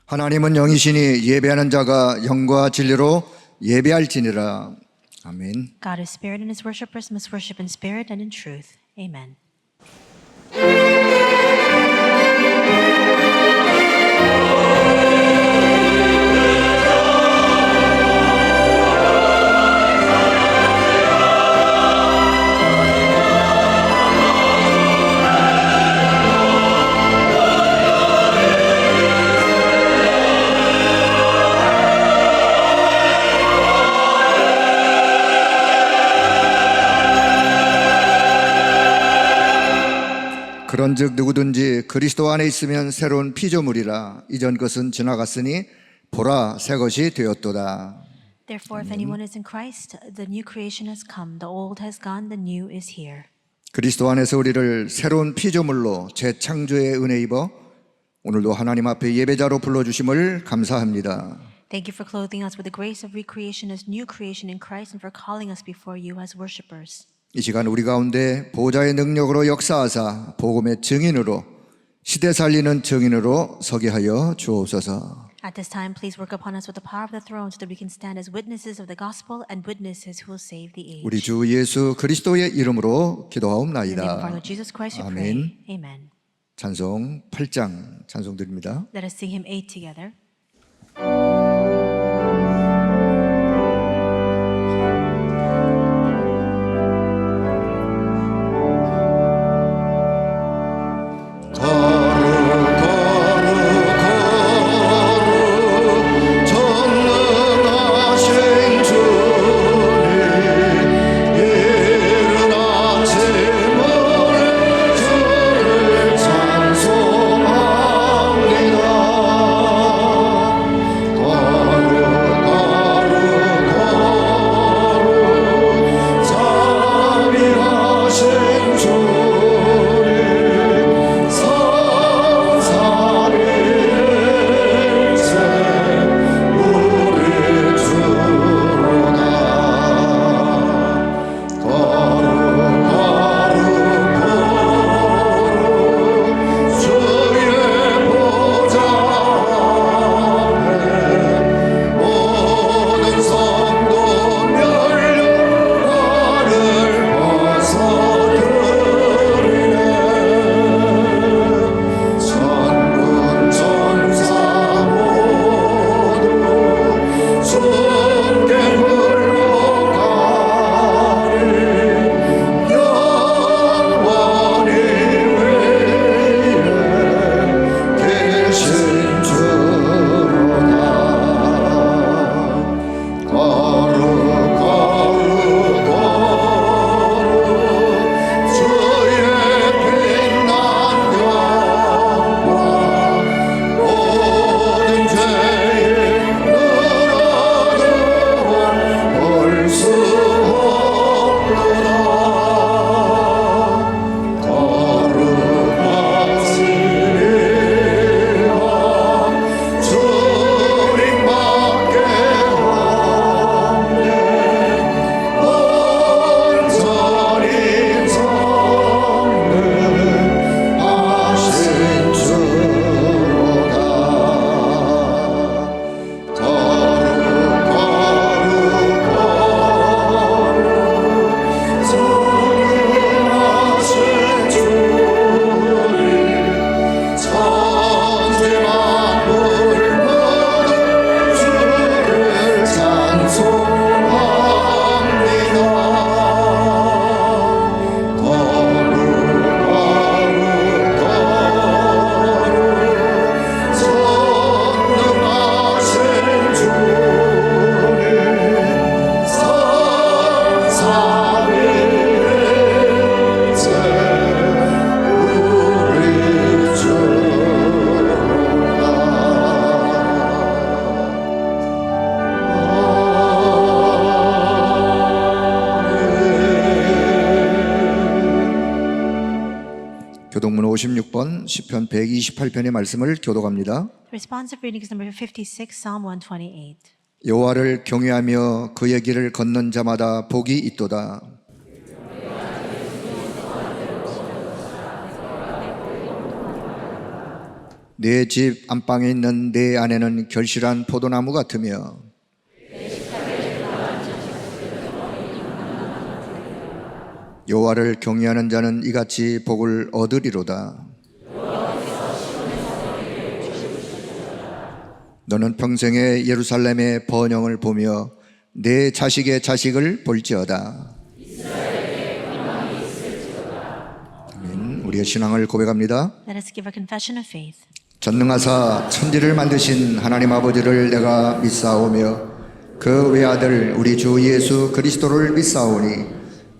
하나님은 영이시니 예배하는 자가 영과 진리로 예배할지니라. 아멘. God is spirit, and his worshippers must worship in spirit and in truth. Amen. 그런즉 누구든지 그리스도 안에 있으면 새로운 피조물이라. 이전 것은 지나갔으니 보라 새 것이 되었도다. Therefore, if anyone is in Christ, the new creation has come. The old has gone, the new is here. 그리스도 안에서 우리를 새로운 피조물로 재창조의 은혜 입어 오늘도 하나님 앞에 예배자로 불러주심을 감사합니다. Thank you for clothing us with the grace of recreation as new creation in Christ and for calling us before you as worshipers. 이 시간 우리 가운데 보좌의 능력으로 역사하사 복음의 증인으로 시대 살리는 증인으로 서게 하여 주옵소서. At this time, please work upon us with the power of the throne so that we can stand as witnesses of the gospel and witnesses who will save the age. 우리 주 예수 그리스도의 이름으로 In the name of our 기도하옵나이다. Lord Jesus Christ, we 아멘. pray. Amen. 찬송 8장 찬송 드립니다. Let us sing hymn 8 together. 교동문 56번 시편 128편의 말씀을 교독합니다. Responsive reading is number 56, Psalm 128. 여호와를 경외하며 그의 길을 걷는 자마다 복이 있도다. 내 집 안방에 있는 내 아내는 결실한 포도나무 같으며 여호와를 경외하는 자는 이같이 복을 얻으리로다. 너는 평생에 예루살렘의 번영을 보며 내 자식의 자식을 볼지어다. 아멘. 우리의 신앙을 고백합니다. Let us give a confession of faith. 전능하사 천지를 만드신 하나님 아버지를 내가 믿사오며 그 외아들 우리 주 예수 그리스도를 믿사오니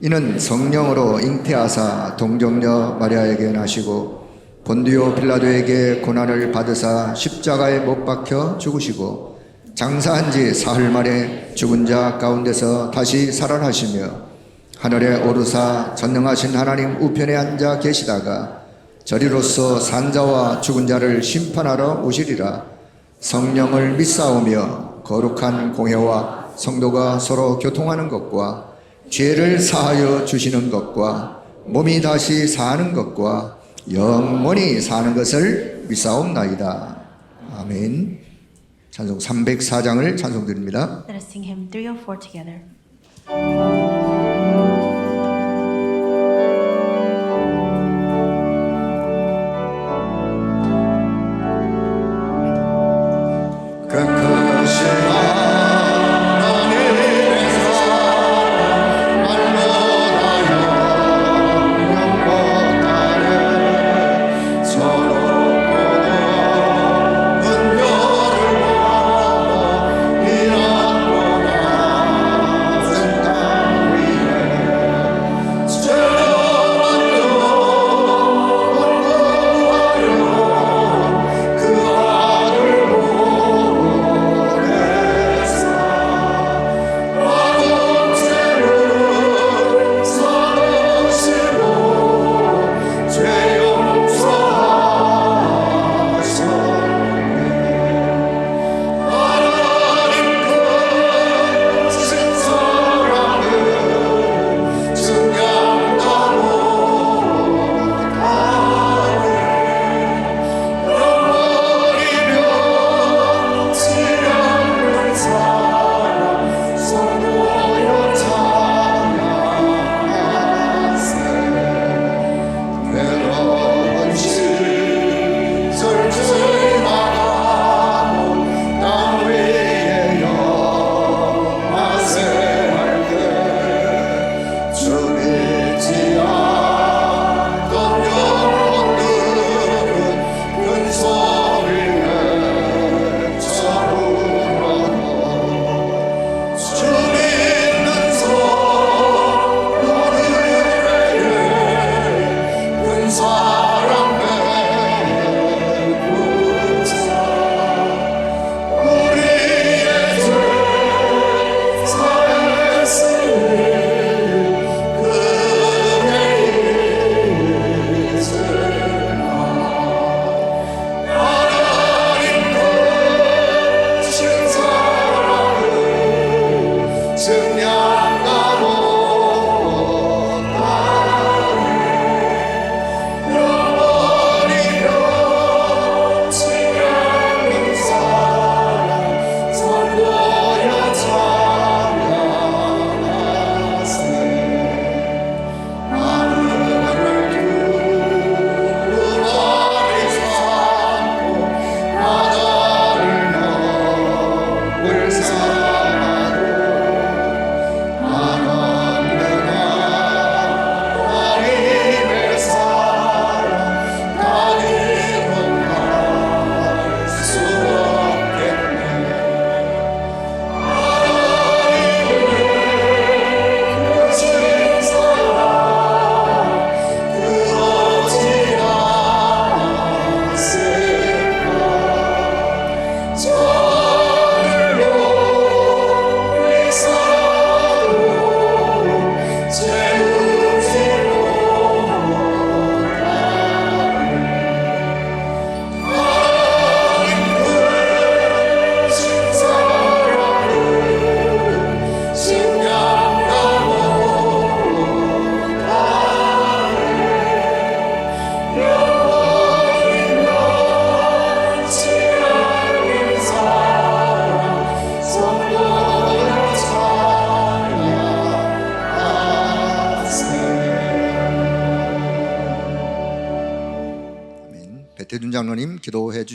이는 성령으로 잉태하사 동정녀 마리아에게 나시고 본디오 빌라도에게 고난을 받으사 십자가에 못 박혀 죽으시고 장사한 지 사흘 만에 죽은 자 가운데서 다시 살아나시며 하늘에 오르사 전능하신 하나님 우편에 앉아 계시다가 저리로서 산자와 죽은 자를 심판하러 오시리라. 성령을 믿사오며 거룩한 공회와 성도가 서로 교통하는 것과 죄를 사하여 주시는 것과 몸이 다시 사는 것과 영원히 사는 것을 믿사옵나이다. 아멘. 찬송 304장을 찬송드립니다. Let us sing hymn 304 together.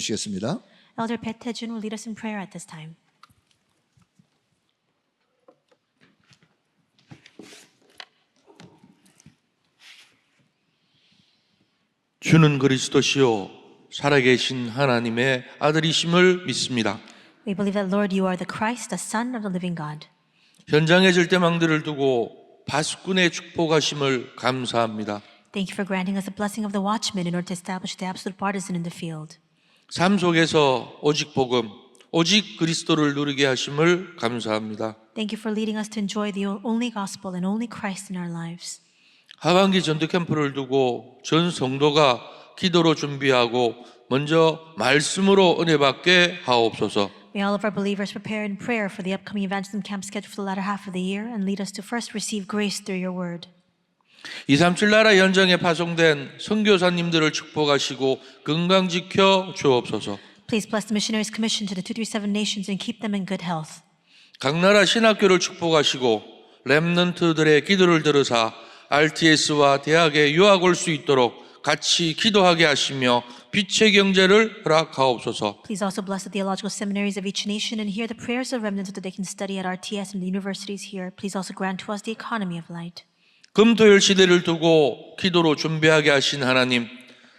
주시겠습니다. Elder Pet Tae-jun will lead us in prayer at this time. 주는 그리스도시요 살아계신 하나님의 아들이심을 믿습니다. We believe that, Lord, you are the Christ, the Son of the living God. 현장의 절대망들을 두고 바수꾼의 축복하심을 감사합니다. Thank you for granting us the blessing of the watchman in order to establish the absolute partisan in the field. 삶 속에서 오직 복음, 오직 그리스도를 누리게 하심을 감사합니다. Thank you for leading us to enjoy the only gospel and only Christ in our lives. 하반기 전도 캠프를 두고 전 성도가 기도로 준비하고 먼저 말씀으로 은혜 받게 하옵소서. May all of our believers prepare in prayer for the upcoming evangelism camp scheduled for the latter half of the year and lead us to first receive grace through your word. 237 나라 현장에 파송된 선교사님들을 축복하시고 건강 지켜 주옵소서. Please bless the missionaries commissioned to the 237 nations and keep them in good health. 각 나라 신학교를 축복하시고 렘넌트들의 기도를 들으사 RTS와 대학에 유학 올 수 있도록 같이 기도하게 하시며 빛의 경제를 허락하옵소서. Please also bless the theological seminaries of each nation and hear the prayers of remnants so that they can study at RTS and the universities here. Please also grant to us the economy of light. 금토일 시대를 두고 기도로 준비하게 하신 하나님,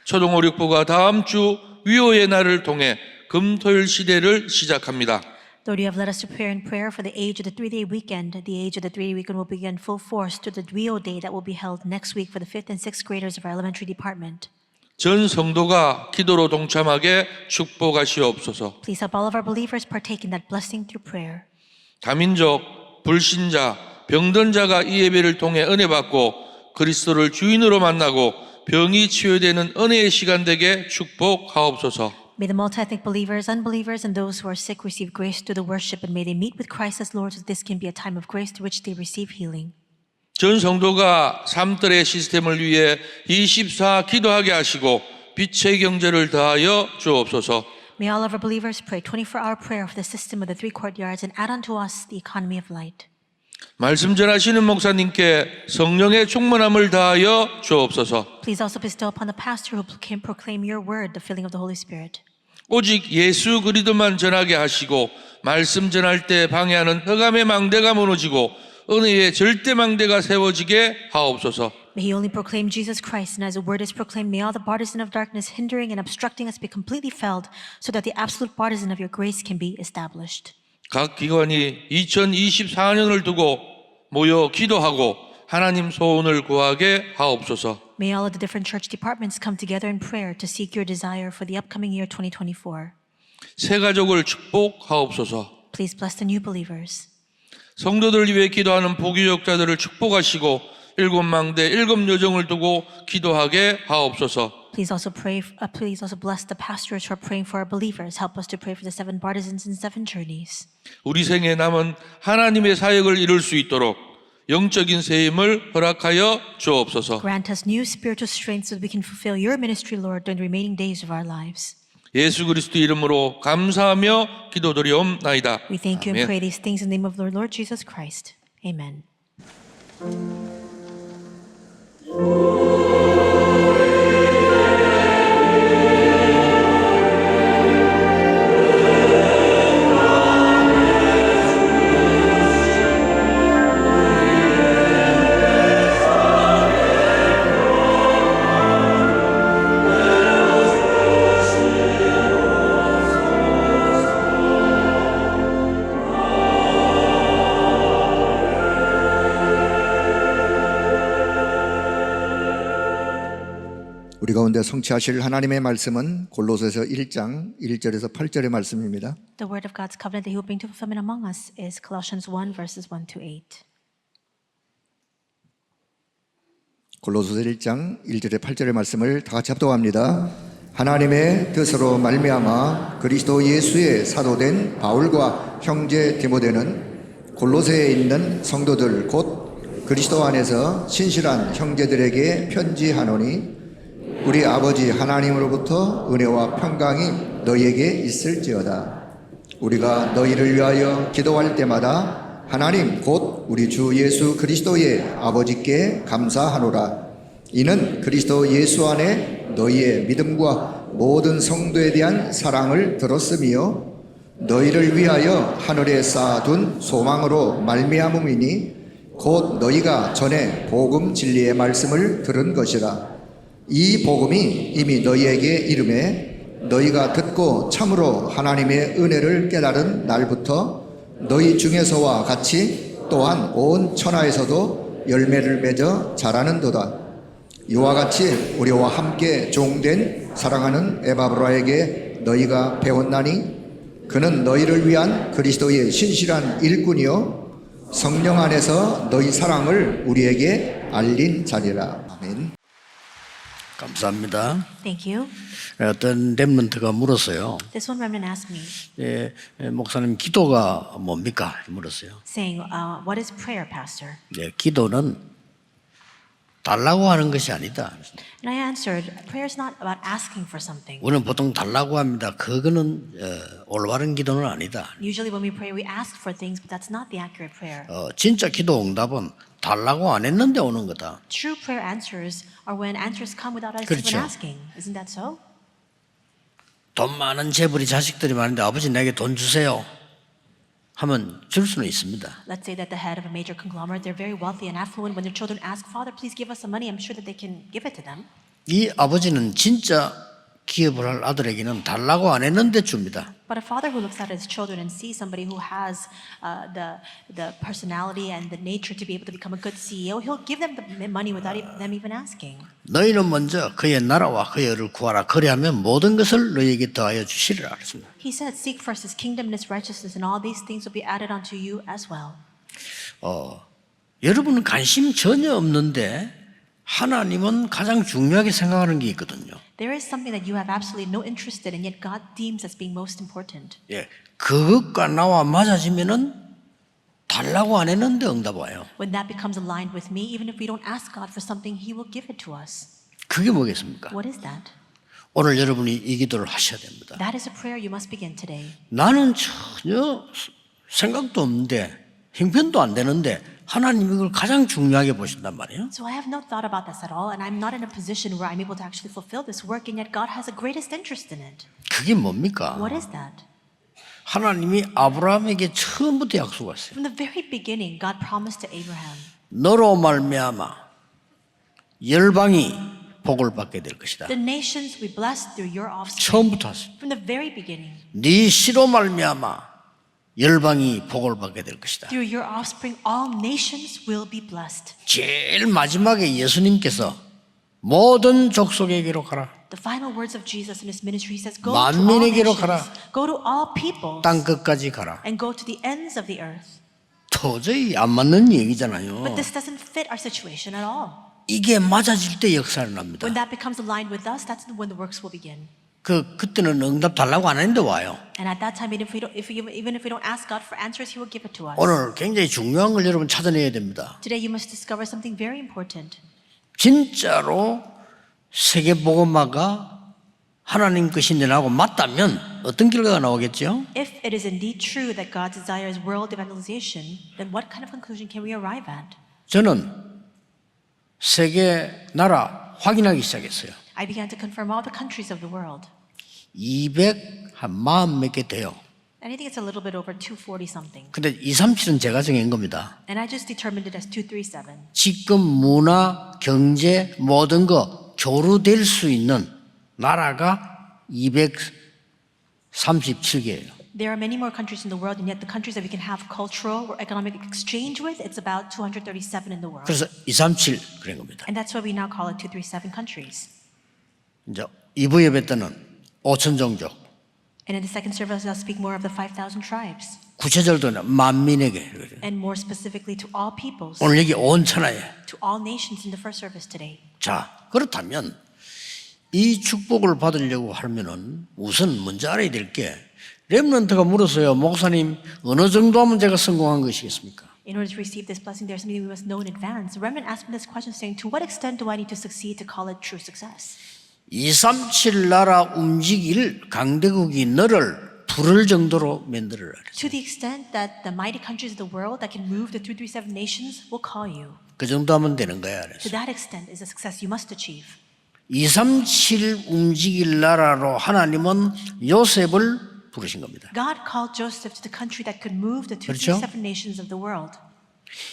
초동오륙부가 다음 주 위호의 날을 통해 금토일 시대를 시작합니다. Lord, you have led us to prepare in prayer for the age of the 3-day weekend. The age of the 3-day weekend will begin full force to the Rio Day that will be held next week for the 5th and 6th graders of our elementary department. 전 성도가 기도로 동참하게 축복하시옵소서. Please help all of our believers partake in that blessing through prayer. 다민족, 불신자, 병든 자가 이 예배를 통해 은혜 받고 그리스도를 주인으로 만나고 병이 치유되는 은혜의 시간 되게 축복하옵소서. May the multi-ethnic believers, unbelievers, and those who are sick receive grace through the worship, and may they meet with Christ as Lord so that this can be a time of grace through which they receive healing. 전 성도가 삶들의 시스템을 위해 24 기도하게 하시고 빛의 경제를 다하여 주옵소서. May all of our believers pray 24-hour prayer for the system of the 3 courtyards and add unto us the economy of light. 말씀 전하시는 목사님께 성령의 충만함을 다하여 주옵소서. Please also bestow upon the pastor who can proclaim your word the filling of the Holy Spirit. 오직 예수 그리스도만 전하게 하시고 말씀 전할 때 방해하는 흑암의 망대가 무너지고 은혜의 절대 망대가 세워지게 하옵소서. May he only proclaim Jesus Christ, and as the word is proclaimed, may all the partisan of darkness hindering and obstructing us be completely felled, so that the absolute partisan of your grace can be established. 각 기관이 2024년을 두고 모여 기도하고 하나님 소원을 구하게 하옵소서. May all of the different church departments come together in prayer to seek your desire for the upcoming year 2024. 새 가족을 축복하옵소서. Please bless the new believers. 성도들 위해 기도하는 보기역자들을 축복하시고 일곱 망대 일곱 여정을 두고 기도하게 하옵소서. Please also bless the pastors who are praying for our believers. Help us to pray for the 7 partisans and 7 journeys. 우리 생에 남은 하나님의 사역을 이룰 수 있도록 영적인 새 힘을 허락하여 주옵소서. Grant us new spiritual strength so that we can fulfill your ministry, Lord, during the remaining days of our lives. 예수 그리스도 이름으로 감사하며 기도드리옵나이다. We thank you and 아멘. pray these things in the name of the Lord Jesus Christ. Amen. 우리 가운데 성취하실 하나님의 말씀은 골로새서 1장 1절에서 8절의 말씀입니다. The word of God's covenant that he will bring to fulfillment among us is Colossians 1 verses 1 to 8. 골로새서 1장 1절에 8절의 말씀을 다 같이 합독합니다. 하나님의 뜻으로 말미암아 그리스도 예수의 사도된 바울과 형제 디모데는 골로새에 있는 성도들 곧 그리스도 안에서 신실한 형제들에게 편지하노니 우리 아버지 하나님으로부터 은혜와 평강이 너희에게 있을지어다. 우리가 너희를 위하여 기도할 때마다 하나님 곧 우리 주 예수 그리스도의 아버지께 감사하노라. 이는 그리스도 예수 안에 너희의 믿음과 모든 성도에 대한 사랑을 들었으며 너희를 위하여 하늘에 쌓아둔 소망으로 말미암음이니 곧 너희가 전에 복음 진리의 말씀을 들은 것이라. 이 복음이 이미 너희에게 이름에 너희가 듣고 참으로 하나님의 은혜를 깨달은 날부터 너희 중에서와 같이 또한 온 천하에서도 열매를 맺어 자라는도다. 이와 같이 우리와 함께 종된 사랑하는 에바브라에게 너희가 배웠나니 그는 너희를 위한 그리스도의 신실한 일꾼이요 성령 안에서 너희 사랑을 우리에게 알린 자리라. 아멘. 감사합니다. Thank you. 어떤 렘넌트가 물었어요. This one remnant asked me, 목사님 기도가 뭡니까? 물었어요. saying, what is prayer, Pastor? 기도는 달라고 하는 것이 아니다. And I answered, prayer is not about asking for something. 우리는 보통 달라고 합니다. 그거는 올바른 기도는 아니다. Usually when we pray, we ask for things, but that's not the accurate prayer. 진짜 기도 응답은 달라고 안 했는데 오는 거다. True prayer answers are when answers come without us 그렇죠. even asking. Isn't that so? 돈 많은 재벌이 자식들이 많은데 아버지 내게 돈 주세요 하면 줄 수는 있습니다. Let's say that the head of a major conglomerate, they're very wealthy and affluent. When their children ask, Father, please give us some money, I'm sure that they can give it to them. 이 아버지는 진짜 기업을 할 아들에게는 달라고 안 했는데 줍니다. But a father who looks at his children and sees somebody who has the personality and the nature to be able to become a good CEO, he'll give them the money without them even asking. 너희는 먼저 그의 나라와 그의 의를 구하라. 그리하면 모든 것을 너희에게 더하여 주시리라 그랬습니다. He said, seek first his kingdom and his righteousness, and all these things will be added unto you as well. 여러분은 관심 전혀 없는데 하나님은 가장 중요하게 생각하는 게 있거든요. There is something that you have absolutely no interest in, and yet God deems as being most important. 그것과 나와 맞아지면은 달라고 안 했는데 응답 와요. When that becomes aligned with me, even if we don't ask God for something, He will give it to us. 그게 뭐겠습니까? What is that? 오늘 여러분이 이 기도를 하셔야 됩니다. That is a prayer you must begin today. 나는 전혀 생각도 없는데 형편도 안 되는데 하나님이 이걸 가장 중요하게 보신단 말이에요. So I have no thought about this at all, and I'm not in a position where I'm able to actually fulfill this work, and yet God has the greatest interest in it. 그게 뭡니까? What is that? 하나님이 아브라함에게 처음부터 약속했어요. From the very beginning, God promised to Abraham, 너로 말미암아 열방이 복을 받게 될 것이다. the nations we bless through your offspring. 처음부터 하세요. From the very beginning, 네 씨로 말미암아 열방이 복을 받게 될 것이다. through your offspring, all nations will be blessed. 제일 마지막에 예수님께서 모든 족속에게로 가라. The final words of Jesus in His ministry, He says, go to all 만민에게로 nations, 가라. go to all peoples, 땅 끝까지 가라. and go to the ends of the earth. 도저히 안 맞는 얘기잖아요. But this doesn't fit our situation at all. 이게 맞아질 때 역사를 납니다. When that becomes aligned with us, that's when the works will begin. 그때는 응답 달라고 안 했는데 와요. And at that time, even if we don't ask God for answers, He will give it to us. 오늘 굉장히 중요한 걸 여러분 찾아내야 됩니다. Today, you must discover something very important. 진짜로 세계 복음화가 하나님 것인데 나하고 맞다면 어떤 결과가 나오겠죠? If it is indeed true that God desires world evangelization, then what kind of conclusion can we arrive at? 저는 세계 나라 확인하기 시작했어요. I began to confirm all the countries of the world. 240 몇 개 돼요. And I think it's a little bit over 240 something. 근데 237은 제가 정한 겁니다. And I just determined it as 237. 지금 문화, 경제 모든 거 교류될 수 있는 나라가 237개예요. There are many more countries in the world, and yet the countries that we can have cultural or economic exchange with, it's about 237 in the world. 그래서 237 그런 겁니다. And that's why we now call it 237 countries. 이제 2부 예배 때는 5천 종족, And in the second service, I'll speak more of the 5,000 tribes, 구체적으로는 만민에게. and more specifically to all peoples, 오늘 여기 온 천하에. to all nations in the first service today. 자, 그렇다면 이 축복을 받으려고 하면은 우선 먼저 알아야 될 게 렘넌트가 물었어요. 목사님, 어느 정도 하면 제가 성공한 것이겠습니까? In order to receive this blessing, there's something we must know in advance. The remnant asked me this question, saying, to what extent do I need to succeed to call it true success? 237 나라 움직일 강대국이 너를 부를 정도로 만들어라. To the extent that the mighty countries of the world that can move the 237 nations will call you. 그 정도 하면 되는 거야. To 그래서 that extent is a success you must achieve. 237 움직일 나라로 하나님은 요셉을 부르신 겁니다. God called Joseph to the country that could move the 그렇죠? 237 nations of the world.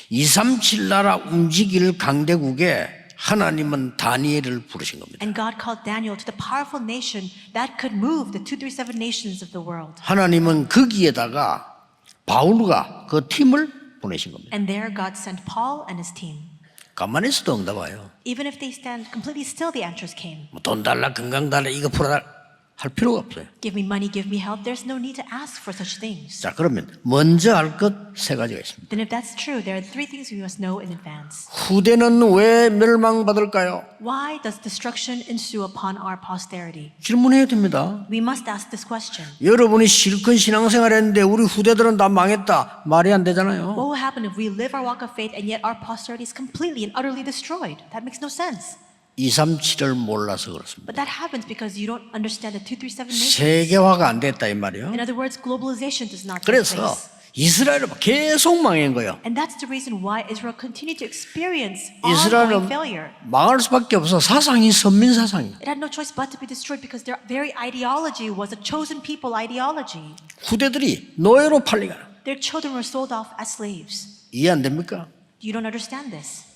237 나라 움직일 강대국에 하나님은 다니엘을 부르신 겁니다. And God called Daniel to the powerful nation that could move the 237 nations of the world. 하나님은 거기에다가 바울과 그 팀을 보내신 겁니다. And there God sent Paul and his team. 가만히 있어도 응답 와요. Even if they stand completely still, the answers came. 뭐 돈 달라, 건강 달라, 이거 풀어달라 할 필요가 없어요. Give me money, give me help. There's no need to ask for such things. 자, 그러면 먼저 알 것 세 가지가 있습니다. Then if that's true, there are three things we must know in advance. 후대는 왜 멸망받을까요? Why does destruction ensue upon our posterity? 질문해야 됩니다. We must ask this question. 여러분이 실컷 신앙생활 했는데 우리 후대들은 다 망했다. 말이 안 되잖아요. What will happen if we live our walk of faith and yet our posterity is completely and utterly destroyed? That makes no sense. 237을 몰라서 그렇습니다. But that happens because you don't understand the 237 nations. 세계화가 안 됐다 이 말이에요. In other words, globalization does not take 그래서 place. 이스라엘은 계속 망한 거예요. And that's the reason why Israel continued to experience 이스라엘은 ongoing failure. 망할 수밖에 없어. 사상이 선민 사상이에요. It had no choice but to be destroyed because their very ideology was a chosen people ideology. 후대들이 노예로 팔리가. Their children were sold off as slaves. 이해 안 됩니까? You don't understand this.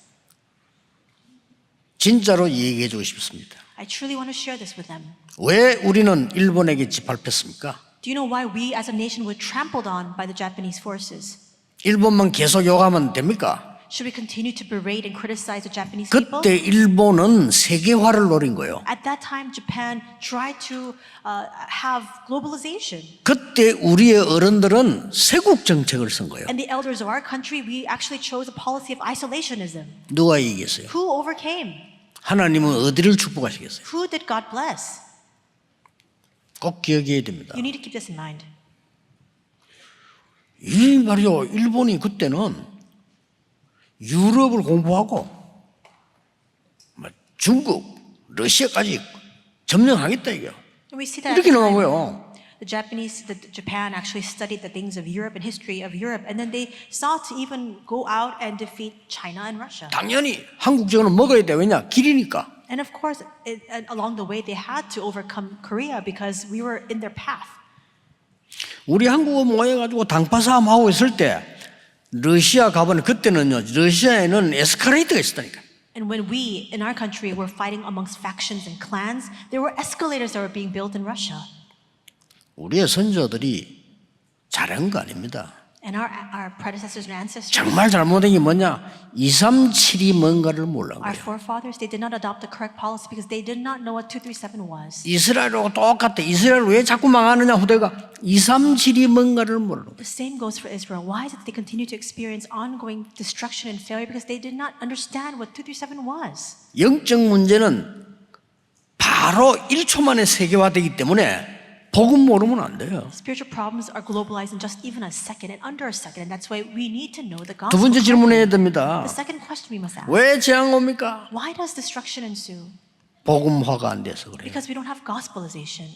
진짜로 얘기해 주고 싶습니다. I truly want to share this with them. 왜 우리는 일본에게 짓밟혔습니까? Do you know why we as a nation were trampled on by the Japanese forces? 일본만 계속 욕하면 됩니까? Should we continue to berate and criticize the Japanese people? 그때 일본은 세계화를 노린 거예요. At that time, Japan tried to have globalization. 그때 우리의 어른들은 세국 정책을 쓴 거예요. And the elders of our country, we actually chose a policy of isolationism. 누가 이기겠어요? Who overcame? 하나님은 어디를 축복하시겠어요? Who did God bless? 꼭 기억해야 됩니다. You need to keep this in mind. 이 말이요, 일본이 그때는 유럽을 공부하고 중국, 러시아까지 점령하겠다 이게요. And we see that 이렇게 나온 거예요. Japan actually studied the things of Europe and history of Europe, and then they sought to even go out and defeat China and Russia. 당연히 한국적으로는 먹어야 돼. 왜냐? 길이니까. And of course, along the way, they had to overcome Korea because we were in their path. 우리 한국어 모여가지고 당파 싸움 하고 있을 때 러시아 가보면 그때는요, 러시아에는 에스컬레이터가 있었다니까. And when we, in our country, were fighting amongst factions and clans, there were escalators that were being built in Russia. 우리의 선조들이 잘한 거 아닙니다. And our predecessors and ancestors, 정말 잘못된 게 뭐냐? 237이 뭔가를 몰란 our 거예요. forefathers, they did not adopt the correct policy because they did not know what 237 was. 이스라엘하고 똑같아. 이스라엘 왜 자꾸 망하느냐? 후대가 237이 뭔가를 모르는 거예요. The same goes for Israel. Why is it they continue to experience ongoing destruction and failure? Because they did not understand what 237 was. 영적 문제는 바로 1초 만에 세계화되기 때문에 복음 모르면 안 돼요. Spiritual problems are globalized in just even a second and under a second, and that's why we need to know the 두 gospel. 번째 질문해야 됩니다. The second question we must ask: 왜 재앙 옵니까? Why does destruction ensue? 복음화가 안 돼서 그래요. Because we don't have gospelization.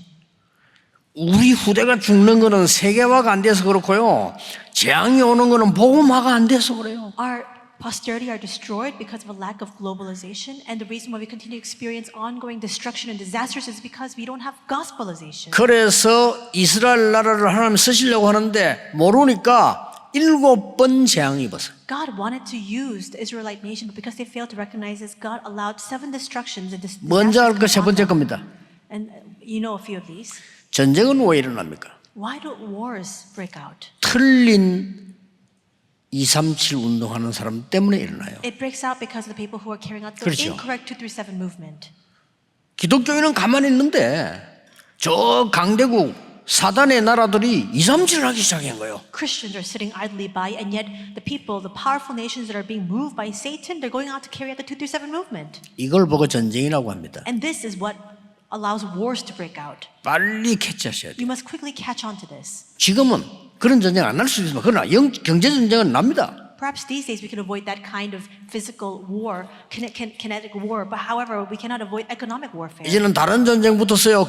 우리 후대가 죽는 거는 세계화가 안 돼서 그렇고요. 재앙이 오는 거는 복음화가 안 돼서 그래요. Our posterity are destroyed because of a lack of globalization, and the reason why we continue to experience ongoing destruction and disasters is because we don't have gospelization. 그래서 이스라엘 나라를 하나님 쓰시려고 하는데 모르니까 7번 재앙 입었어요. God wanted to use the Israelite nation, but because they failed to recognize this, God allowed 7 destructions and disasters. 먼저 할 것 세 번째 겁니다. And you know a few of these. 전쟁은 왜 일어납니까? Why do wars break out? 틀린 237 운동하는 사람 때문에 일어나요. It breaks out because of the people who are carrying out the 그렇죠. incorrect 237 movement. 기독교인은 가만히 있는데 저 강대국 사단의 나라들이 237을 하기 시작한 거예요. Christians are sitting idly by, and yet the people, the powerful nations that are being moved by Satan, they're going out to carry out the 237 movement. 이걸 보고 전쟁이라고 합니다. And this is what allows wars to break out. 빨리 캐치하셔야 돼요. You must quickly catch on to this. 지금은 그런 전쟁 안 날 수도 있지만 그러나 경제 전쟁은 납니다. Perhaps these days we can avoid that kind of physical war, kinetic war, but however, we cannot avoid economic warfare. 이제는 다른 전쟁 붙었어요.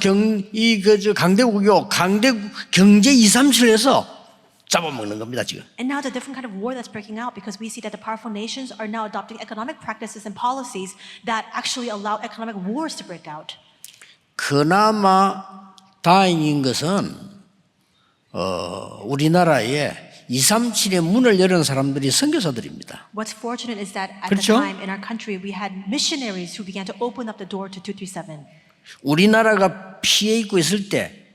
강대국이요. 경제 237에서 잡아먹는 겁니다 지금. And now it's a different kind of war that's breaking out because we see that the powerful nations are now adopting economic practices and policies that actually allow economic wars to break out. 그나마 다행인 것은 우리나라에 237의 문을 여는 사람들이 선교사들입니다. What's fortunate is that at 그렇죠? the time in our country we had missionaries who began to open up the door to 237. 우리나라가 피해 입고 있을 때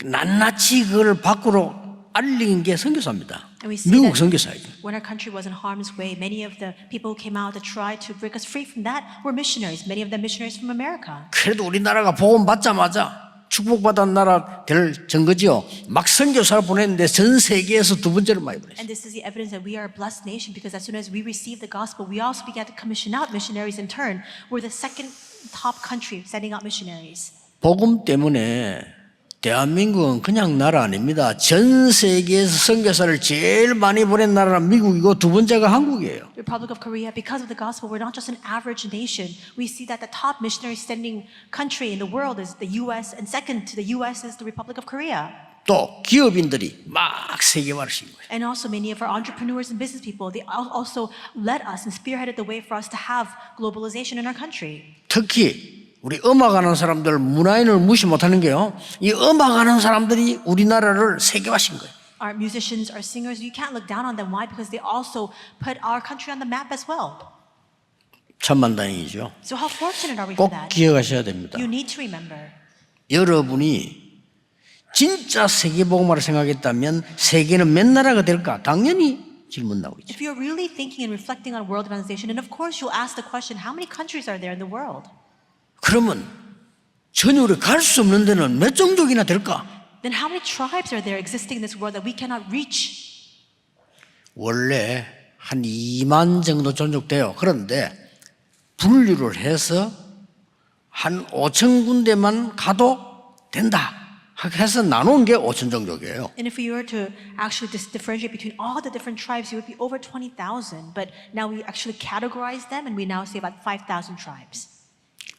낱낱이 그걸 밖으로 알린 게 선교사입니다. And we see 미국 that 선교사예요. when our country was in harm's way, many of the people who came out to try to break us free from that were missionaries, many of them missionaries from America. 그래도 우리나라가 복음 받자마자 축복받은 나라 될 증거지요. 막 선교사를 보냈는데 전 세계에서 두 번째로 많이 보냈어요. And this is the evidence that we are a blessed nation because as soon as we received the gospel, we also began to commission out missionaries in turn. We're the second top country sending out missionaries. 복음 때문에 대한민국은 그냥 나라 아닙니다. 전 세계에서 선교사를 제일 많이 보낸 나라는 미국이고 두 번째가 한국이에요. The Republic of Korea, because of the gospel, we're not just an average nation. We see that the top missionary sending country in the world is the U.S. and second to the U.S. is the Republic of Korea. 또 기업인들이 막 세계화를 시킨 거예요. And also many of our entrepreneurs and business people, they also led us and spearheaded the way for us to have globalization in our country. 특히 우리 음악하는 사람들 문화인을 무시 못하는 게요. 이 음악하는 사람들이 우리나라를 세계화시킨 거예요. Our musicians, our singers, you can't look down on them. Why? Because they also put our country on the map as well. 천만다행이죠. So how fortunate are we for 꼭 that? 기억하셔야 됩니다. You need to remember. 여러분이 진짜 세계복음화를 생각했다면 세계는 몇 나라가 될까? 당연히 질문 나오겠죠. If you're really thinking and reflecting on world evangelization, and of course you'll ask the question, how many countries are there in the world? 그러면 전혀 우리 갈 수 없는 데는 몇 종족이나 될까? Then how many tribes are there existing in this world that we cannot reach? 원래 한 2만 정도 종족 돼요. 그런데 분류를 해서 한 5천 군데만 가도 된다. 해서 나눈 게 5천 종족이에요. And if we were to actually differentiate between all the different tribes, it would be over 20,000. But now we actually categorize them and we now say about 5,000 tribes.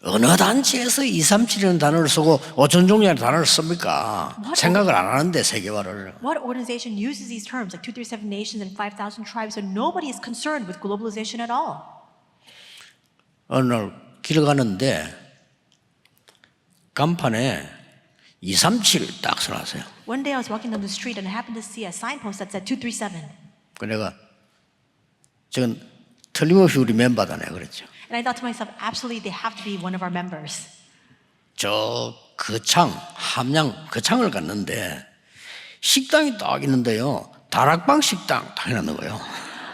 어느 단체에서 237이라는 단어를 쓰고 5천 종족이라는 단어를 씁니까? 생각을 안 하는데 세계화를. What organization uses these terms like 237 nations and 5,000 tribes when nobody is concerned with globalization at all? 어느 날 길 가는데 간판에 237 딱 써놨어요. One day I was walking down the street and I happened to see a signpost that said 237. 그 내가 저건 틀림없이 우리 멤버다 내가 그랬죠. And I thought to myself, absolutely they have to be one of our members. 저 거창 함양 거창을 갔는데 식당이 딱 있는데요. 다락방 식당 딱 해놨는 거예요.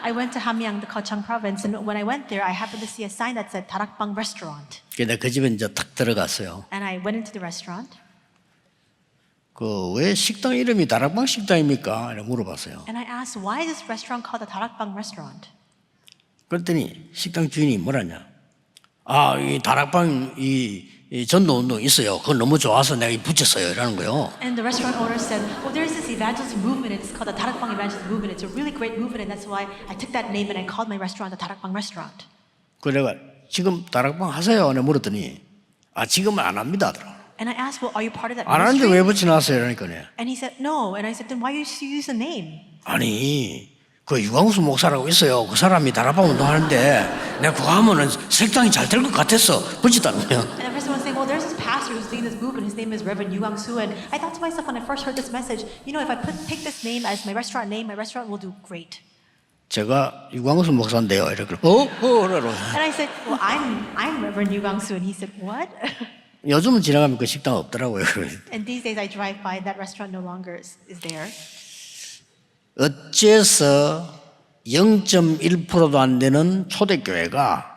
I went to Hamyang, the Gyeongsang province, and when I went there, I happened to see a sign that said Darakbang Restaurant. 그래서 그 집에 이제 탁 들어갔어요. And I went into the restaurant. 그 왜 식당 이름이 다락방 식당입니까? 이렇게 물어봤어요. And I asked, why is this restaurant called the Darakbang Restaurant? 그랬더니 식당 주인이 뭐라냐? 아, 이 다락방 이 전도 운동 있어요. 그거 너무 좋아서 내가 붙였어요. 이라는 거요. And the restaurant owner said, well, there's this evangelism movement. It's called the Darakbang Evangelism Movement. It's a really great movement, and that's why I took that name and I called my restaurant the Darakbang Restaurant. 그 내가 지금 다락방 하세요? 내가 물었더니 아, 지금은 안 합니다. And I asked, well, are you part of that 안 하는데 ministry? 왜 붙여놨어요? 이러니까 And he said, no. And I said, then why you use the name? 아니 그 유광수 목사라고 있어요. 그 사람이 다락방 운동하는데 내가 그거 하면은 색당이 잘 될 것 같았어. 붙였다는 거야. And the person was saying, well, there's this pastor who's leading this movement. His name is Reverend Yu Gang-soo. And I thought to myself when I first heard this message, you know, if I take this name as my restaurant name, my restaurant will do great. 제가 유광수 목사인데요. 이렇게 그러고 And I said, well, I'm Reverend Yu Gang-soo. And he said, what? 요즘은 지나가면 그 식당 없더라고요. And these days I drive by, that restaurant no longer is there. 어째서 0.1%도 안 되는 초대교회가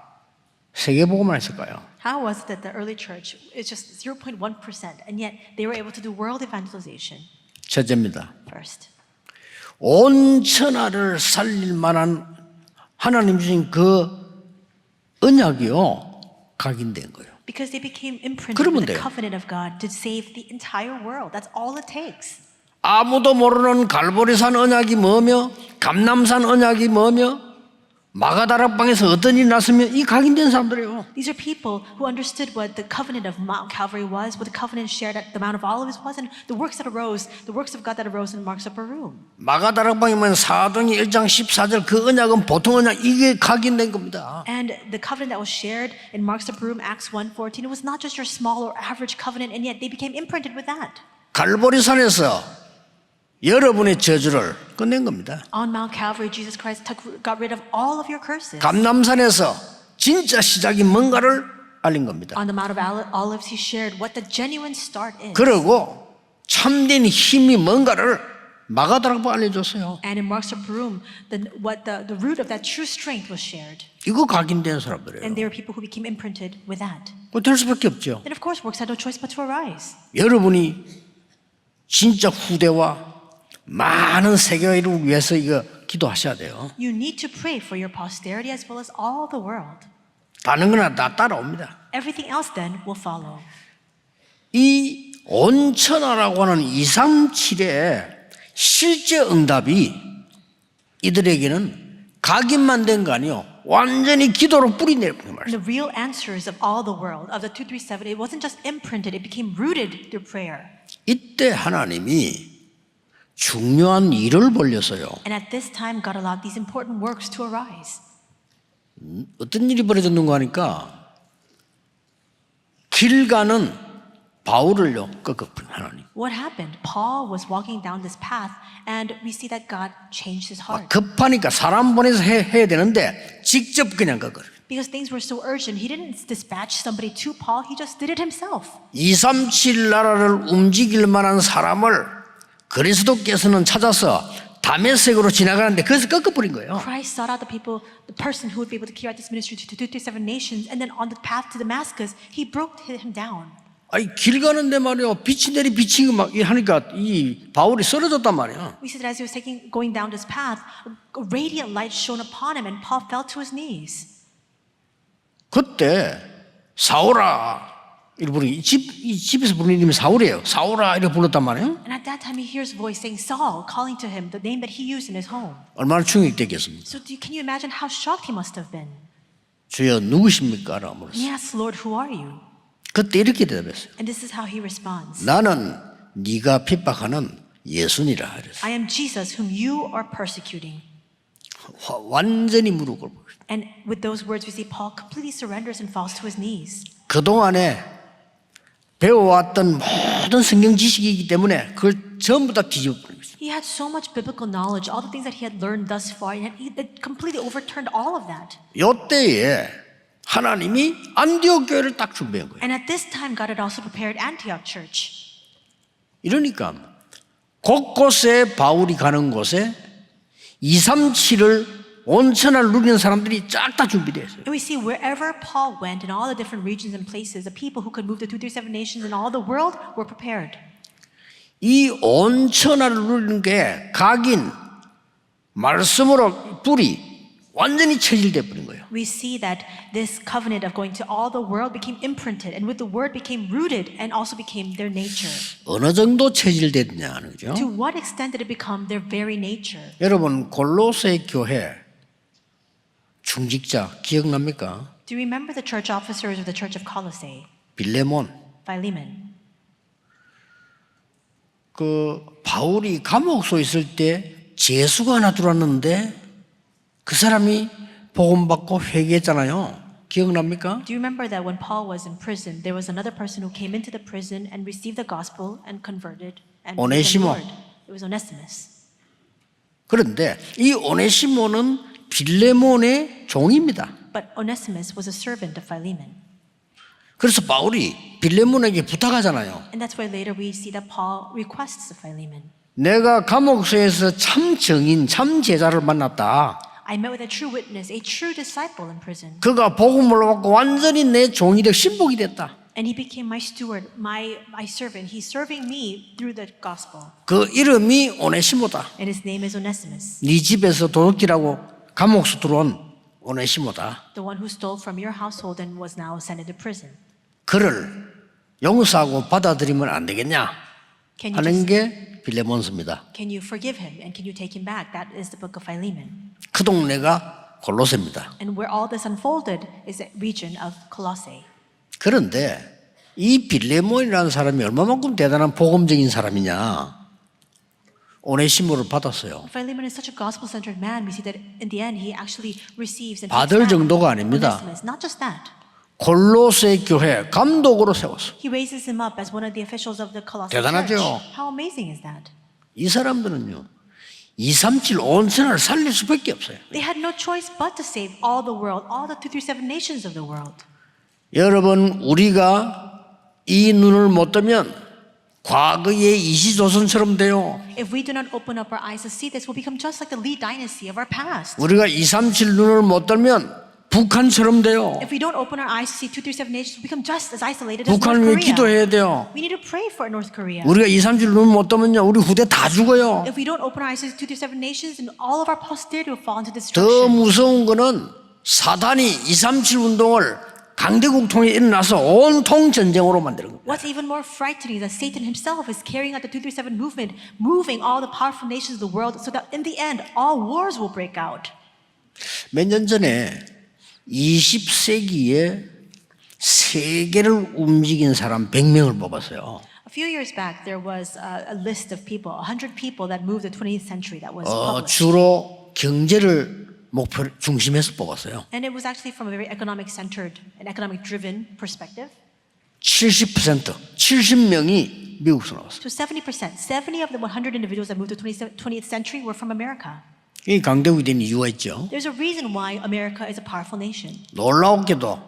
세계복음을 했을까요? How was it that the early church is just 0.1% and yet they were able to do world evangelization? 첫째입니다. First, 온 천하를 살릴 만한 하나님 주신 그 언약이요 각인된 거예요. because they became imprinted 그러면 with the 돼요. covenant of God to save the entire world. That's all it takes. 아무도 모르는 갈보리산 언약이 뭐며 감남산 언약이 뭐며 마가다락방에서 어떤 일이 났으면 이 각인된 사람들이에요. These are people who understood what the covenant of Mount Calvary was, what the covenant shared at the Mount of Olives was, and the works that arose, the works of God that arose in Mark's upper room. 마가다락방이면 사도행전 1장 14절 그 언약은 보통 언약 이게 각인된 겁니다. And the covenant that was shared in Mark's upper room, Acts 1:14, it was not just your small or average covenant, and yet they became imprinted with that. 갈보리산에서 여러분의 저주를 끝낸 겁니다. On Mount Calvary, Jesus Christ got rid of all of your curses. 감람산에서 진짜 시작이 뭔가를 알린 겁니다. On the Mount of Olives, he shared what the genuine start is. 그리고 참된 힘이 뭔가를 마가다락방 알려줬어요. And in Mark's upper room, the root of that true strength was shared. 이거 각인된 사람들이에요. And there were people who became imprinted with that. 그거 될 수밖에 없죠. And of course, works had no choice but to arise. 여러분이 진짜 후대와 많은 세계를 위해서 이거 기도하셔야 돼요. You need to pray for your posterity as well as all the world. 다른 거나 다 따라옵니다. Everything else then will follow. 이 온천하라고 하는 237의 실제 응답이 이들에게는 각인만 된 거 아니요. 완전히 기도로 뿌리 내버린 And 말씀. the real answers of all the world, of the 237, it wasn't just imprinted, it became rooted through prayer. 이때 하나님이 중요한 일을 벌려서요. And at this time, God allowed these important works to arise. 어떤 일이 벌어졌는가 하니까 길 가는 바울을요 꺾어버린 하나님. What happened? Paul was walking down this path, and we see that God changed his 막 heart. 급하니까 사람 보내서 해야 되는데 직접 그냥 꺾어요. Because things were so urgent, he didn't dispatch somebody to Paul, he just did it himself. 237 나라를 움직일 만한 사람을 그리스도께서는 찾아서 다메섹으로 지나가는데 거기서 꺾어버린 거예요. Christ sought out the person who would be able to carry out this ministry to 237 nations, and then on the path to Damascus, he broke him down. 아니 길 가는데 말이요 빛이 내리 비치고 막 하니까 이 바울이 쓰러졌단 말이야. We see that as he was going down this path, a radiant light shone upon him, and Paul fell to his knees. 그때 사울아 이렇게 부르니 이 집에서 부르는 이름이 사울이에요. 사울아 이렇게 불렀단 말이에요. And at that time, he hears a voice saying, Saul, calling to him the name that he used in his home. 얼마나 충격됐겠습니까? So can you imagine how shocked he must have been? 주여 누구십니까? 라고 물었어요. He asked, Lord, who are you? 그때 이렇게 대답했어요. And this is how he responds. 나는 네가 핍박하는 예수니라 그랬어요. I am Jesus whom you are persecuting. 완전히 무릎 꿇고. And with those words, we see Paul completely surrenders and falls to his knees. 그동안에 배워왔던 모든 성경 지식이기 때문에 그걸 전부 다 뒤집어 버린 거죠. He had so much biblical knowledge, all the things that he had learned thus far, and he completely overturned all of that. 이때에 하나님이 안디옥 교회를 딱 준비한 거예요. And at this time, God had also prepared Antioch Church. 이러니까 곳곳에 바울이 가는 곳에 237을 온천을 누리는 사람들이 쫙 다 준비되어 있어요. And we see wherever Paul went in all the different regions and places, the people who could move the 237 nations in all the world were prepared. 이 온천을 누리는 게 각인 말씀으로 뿌리 완전히 체질돼 버린 거예요. We see that this covenant of going to all the world became imprinted, and with the word became rooted and also became their nature. 어느 정도 체질됐냐는 거죠. To what extent did it become their very nature? 여러분 골로새 교회 중직자 기억납니까? Do you remember the church officers of the church of Colossae? 빌레몬. Philemon. 그 바울이 감옥소에 있을 때 죄수가 하나 들어왔는데 그 사람이 복음 받고 회개했잖아요. 기억납니까? Do you remember that when Paul was in prison, there was another person who came into the prison and received the gospel and converted and became 오네시모. Lord? It was Onesimus. 그런데 이 오네시모는 빌레몬의 종입니다. But Onesimus was a servant of Philemon. 그래서 바울이 빌레몬에게 부탁하잖아요. And that's why later we see that Paul requests of Philemon. 내가 감옥소에서 참 정인, 참 제자를 만났다. I met with a true witness, a true disciple in prison. 그가 복음을 받고 완전히 내 종이 되고 신복이 됐다. And he became my steward, my servant. He's serving me through the gospel. 그 이름이 오네시모다. And his name is Onesimus, 네 집에서 도둑질하고 감옥소 들어온 오네시모다. the one who stole from your household and was now sent into prison. 그를 용서하고 받아들이면 안 되겠냐 하는 게 빌레몬서입니다. Can you forgive him and can you take him back? That is the book of Philemon. 그 동네가 골로새입니다. And where all this unfolded is the region of Colossae. 그런데 이 빌레몬이라는 사람이 얼마만큼 대단한 복음적인 사람이냐. 오네시모를 받았어요. Philemon is such a gospel-centered man. We see that in the end he actually receives and 받을 takes back 정도가 아닙니다. Onesimus. Not just that. 골로새 교회 감독으로 세웠어. He raises him up as one of the officials of the Colossian 대단하죠? church. How amazing is that? 이 사람들은요 237 온천을 살릴 수밖에 없어요. They had no choice but to save all the world, all the 237 nations of the world. 여러분 우리가 이 눈을 못 뜨면 과거의 이시조선처럼 돼요. If we do not open up our eyes to see this, we'll become just like the Lee dynasty of our past. 우리가 237 눈을 못 뜨면 북한처럼 돼요. If we don't open our eyes to see 237 nations, we become just as isolated as North 북한을 위해 Korea. 기도해야 돼요. We need to pray for North Korea. 우리가 237 눈을 못 뜨면요 우리 후대 다 죽어요. If we don't open our eyes to 237 nations, then all of our posterity will fall into 더 destruction. 무서운 거는 사단이 237 운동을 강대국 통에 일어나서 온통 전쟁으로 만드는 겁니다. What's even more frightening is that Satan himself is carrying out the 237 movement, moving all the powerful nations of the world so that in the end, all wars will break out. 몇 년 전에 20세기에 세계를 움직인 사람 100명을 뽑았어요. A few years back, there was a list of people, 100 people that moved the 20th century that was published. 주로 경제를 목표 중심에서 뽑았어요. And it was actually from a very economic-centered and economic-driven perspective. 70%, 70명이 미국에서 나왔어요. So 70%, 70 of the 100 individuals that moved to 20th century were from America. 이 강대국이 된 이유가 있죠. There's a reason why America is a powerful nation. 놀라웠게도